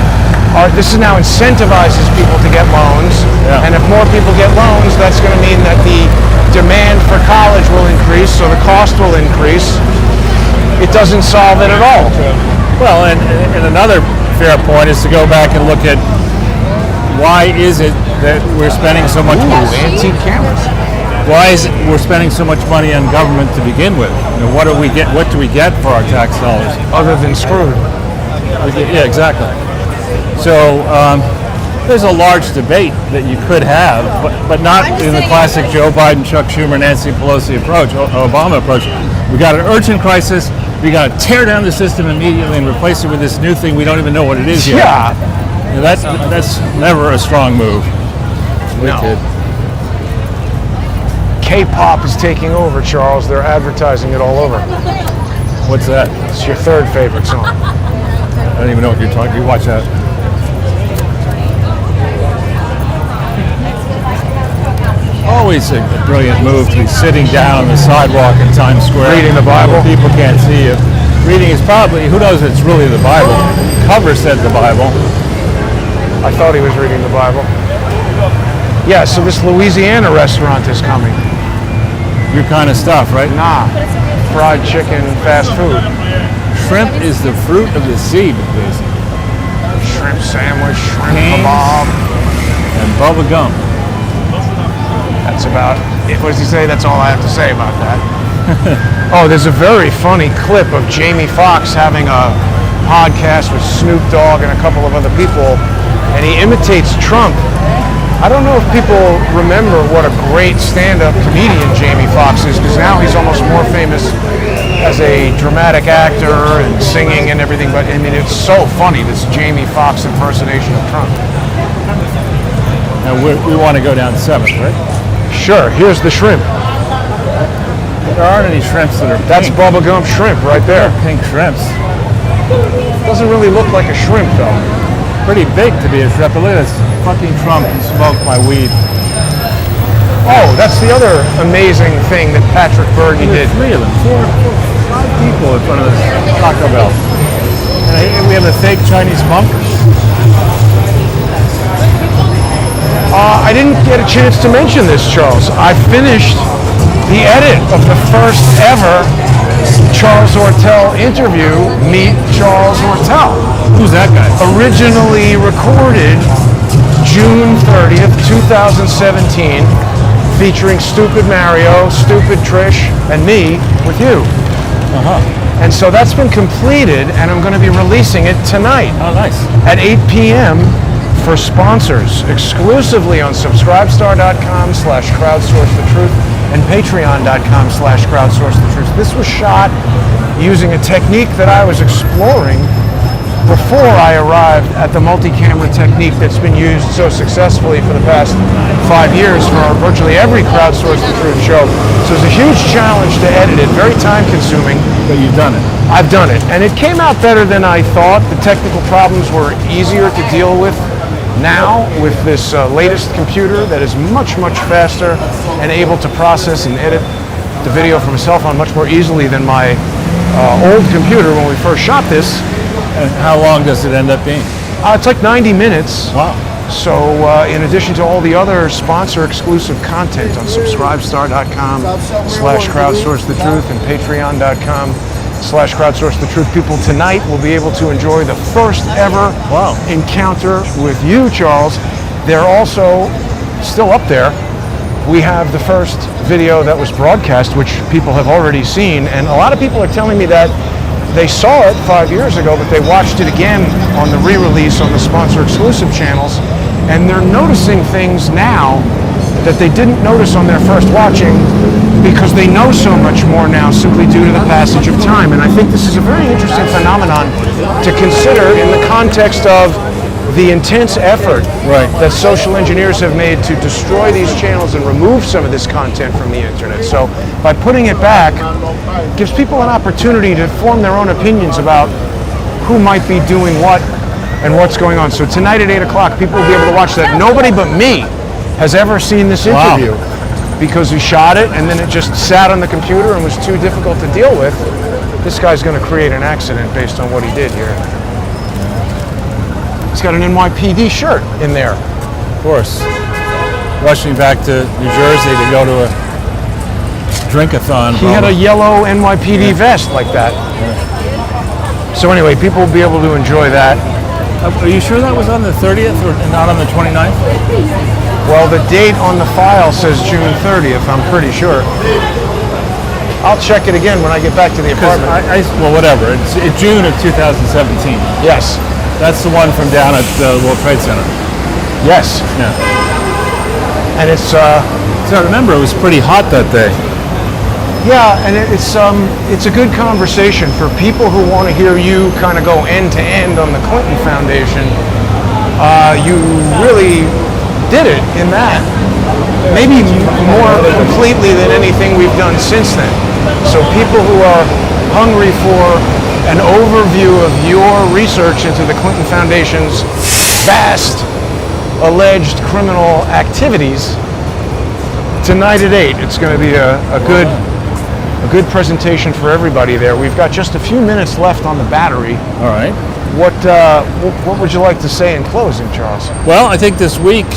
this now incentivizes people to get loans, Yeah. and if more people get loans, that's going to mean that the demand for college will increase, so the cost will increase. It doesn't solve it at all. Well, and another fair point is to go back and look at why is it that we're spending so much money? Antique cameras. Why is it we're spending so much money on government to begin with? You know, what do we get? What do we get for our tax dollars? Other than screwed. Yeah, exactly. So there's a large debate that you could have, but not in the classic Joe Biden, Chuck Schumer, Nancy Pelosi approach, Obama approach. We got an urgent crisis. We got to tear down the system immediately and replace it with this new thing we don't even know what it is yet. Yeah. You know, that's never a strong move. No. K-pop is taking over, Charles. They're advertising it all over. What's that? It's your third favorite song. I don't even know what you're talking. You watch that. Always a brilliant move to be sitting down on the sidewalk in Times Square. Reading the Bible. People can't see you. Reading is probably, who knows if it's really the Bible. Cover said the Bible. I thought he was reading the Bible. Yeah, so this Louisiana restaurant is coming. Your kind of stuff, right? Nah. Fried chicken, fast food. Shrimp is the fruit of the sea, basically. Shrimp sandwich, shrimp Canes. kebab. And bubba gum. That's about it. What does he say? That's all I have to say about that. Oh, there's a very funny clip of Jamie Foxx having a podcast with Snoop Dogg and a couple of other people, and he imitates Trump. I don't know if people remember what a great stand-up comedian Jamie Foxx is, because now he's almost more famous as a dramatic actor and singing and everything, but I mean, it's so funny, this Jamie Foxx impersonation of Trump. And we want to go down 7th, right? Sure, here's the shrimp. There aren't any shrimps that are That's pink. bubblegum shrimp right there. Pink shrimps. Doesn't really look like a shrimp though. Pretty big to be a shrimp. But look at this fucking Trump and smoke my weed. Oh, that's the other amazing thing that Patrick Berge did. 3 of them. 5 people in front of this Taco Bell. And we have a fake Chinese bunker. I didn't get a chance to mention this, Charles. I finished the edit of the first ever Charles Ortel interview, Meet Charles Ortel. Who's that guy? Originally recorded June 30th, 2017, featuring Stupid Mario, Stupid Trish, and me with you. And so that's been completed, and I'm going to be releasing it tonight Oh, nice. at 8 p.m. for sponsors, exclusively on subscribestar.com/crowdsourcethetruth and patreon.com/crowdsourcethetruth. This was shot using a technique that I was exploring before I arrived at the multi-camera technique that's been used so successfully for the past 5 years for virtually every Crowdsource the Truth show. So it's a huge challenge to edit it, very time consuming. But you've done it. I've done it, and it came out better than I thought. The technical problems were easier to deal with now with this latest computer that is much, much faster and able to process and edit the video from a cell phone much more easily than my old computer when we first shot this. And how long does it end up being? It's like 90 minutes. Wow. So in addition to all the other sponsor exclusive content on subscribestar.com/crowdsourcethetruth and patreon.com/crowdsourcethetruth, people tonight will be able to enjoy the first ever encounter with you, Charles. They're also still up there. We have the first video that was broadcast, which people have already seen, and a lot of people are telling me that they saw it 5 years ago, but they watched it again on the re-release on the sponsor exclusive channels, and they're noticing things now that they didn't notice on their first watching because they know so much more now simply due to the passage of time. And I think this is a very interesting phenomenon to consider in the context of the intense effort that social engineers have made to destroy these channels and remove some of this content from the internet. So by putting it back, it gives people an opportunity to form their own opinions about who might be doing what and what's going on. So tonight at 8 o'clock, people will be able to watch that. Nobody but me has ever seen this interview because we shot it and then it just sat on the computer and was too difficult to deal with. This guy's going to create an accident based on what he did here. He's got an NYPD shirt in there. Of course. Rushing back to New Jersey to go to a drink-a-thon. He had a yellow NYPD vest like that. So anyway, people will be able to enjoy that. Are you sure that was on the 30th or not on the 29th? Well, the date on the file says June 30th, I'm pretty sure. I'll check it again when I get back to the apartment. Well, whatever. It's June of 2017. Yes. That's the one from down at the World Trade Center. Yes. Yeah. And it's So I remember it was pretty hot that day. yeah, and it's a good conversation for people who want to hear you kind of go end to end on the Clinton Foundation. You really did it in that. Maybe more completely than anything we've done since then. So people who are hungry for an overview of your research into the Clinton Foundation's vast alleged criminal activities, tonight at 8, it's going to be a good presentation for everybody there. We've got just a few minutes left on the battery. All right. What would you like to say in closing, Charles? Well, I think this week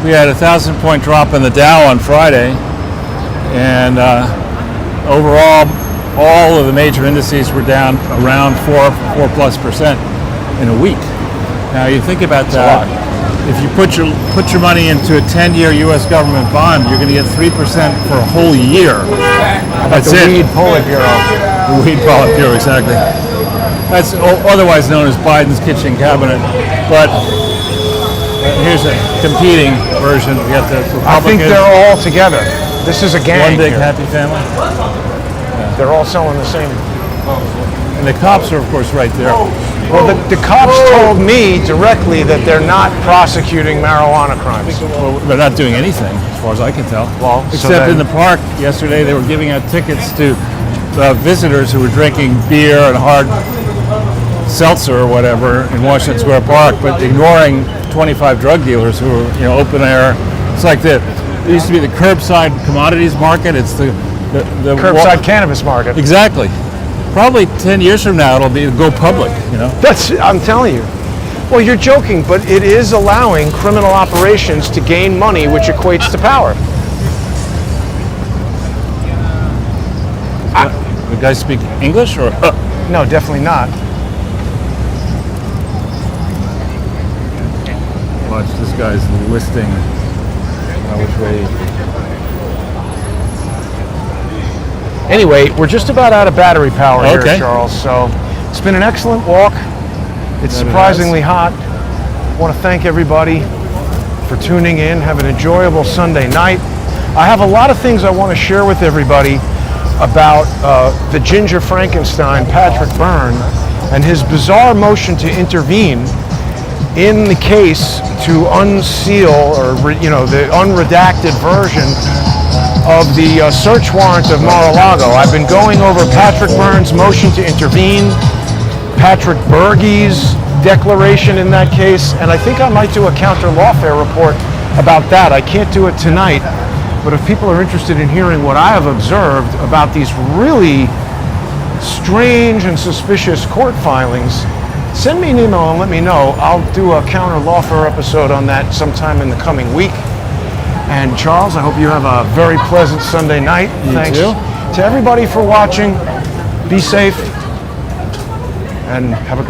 we had a 1,000-point drop in the Dow on Friday, and overall, all of the major indices were down around 4+% in a week. Now you think about that. If you put your money into a 10-year U.S. government bond, you're going to get 3% for a whole year. That's the it. Weed Politburo. The Weed Politburo, exactly. That's otherwise known as Biden's kitchen cabinet. But here's a competing version. We got the Republicans. I think they're all together. This is a gang. One big here. happy family. They're all selling the same. And the cops are, of course, right there. Well, the cops told me directly that they're not prosecuting marijuana crimes. Well, they're not doing anything, as far as I can tell. Well, except in the park yesterday, they were giving out tickets to visitors who were drinking beer and hard seltzer or whatever in Washington Square Park, but ignoring 25 drug dealers who were, open air. It's like it used to be the curbside commodities market. It's the curbside cannabis market. Exactly. Probably 10 years from now, it'll go public, I'm telling you. Well, you're joking, but it is allowing criminal operations to gain money, which equates to power. The guys speak English or? No, definitely not. Watch, this guy's listing which way. Anyway, we're just about out of battery power here, Charles. So it's been an excellent walk. It's surprisingly hot. I want to thank everybody for tuning in. Have an enjoyable Sunday night. I have a lot of things I want to share with everybody about the Ginger Frankenstein, Patrick Byrne, and his bizarre motion to intervene in the case to unseal or the unredacted version of the search warrant of Mar-a-Lago. I've been going over Patrick Byrne's motion to intervene, Patrick Berge's declaration in that case, and I think I might do a counter lawfare report about that. I can't do it tonight, but if people are interested in hearing what I have observed about these really strange and suspicious court filings, send me an email and let me know. I'll do a counter lawfare episode on that sometime in the coming week. And Charles, I hope you have a very pleasant Sunday night. Thanks to everybody for watching. Be safe and have a great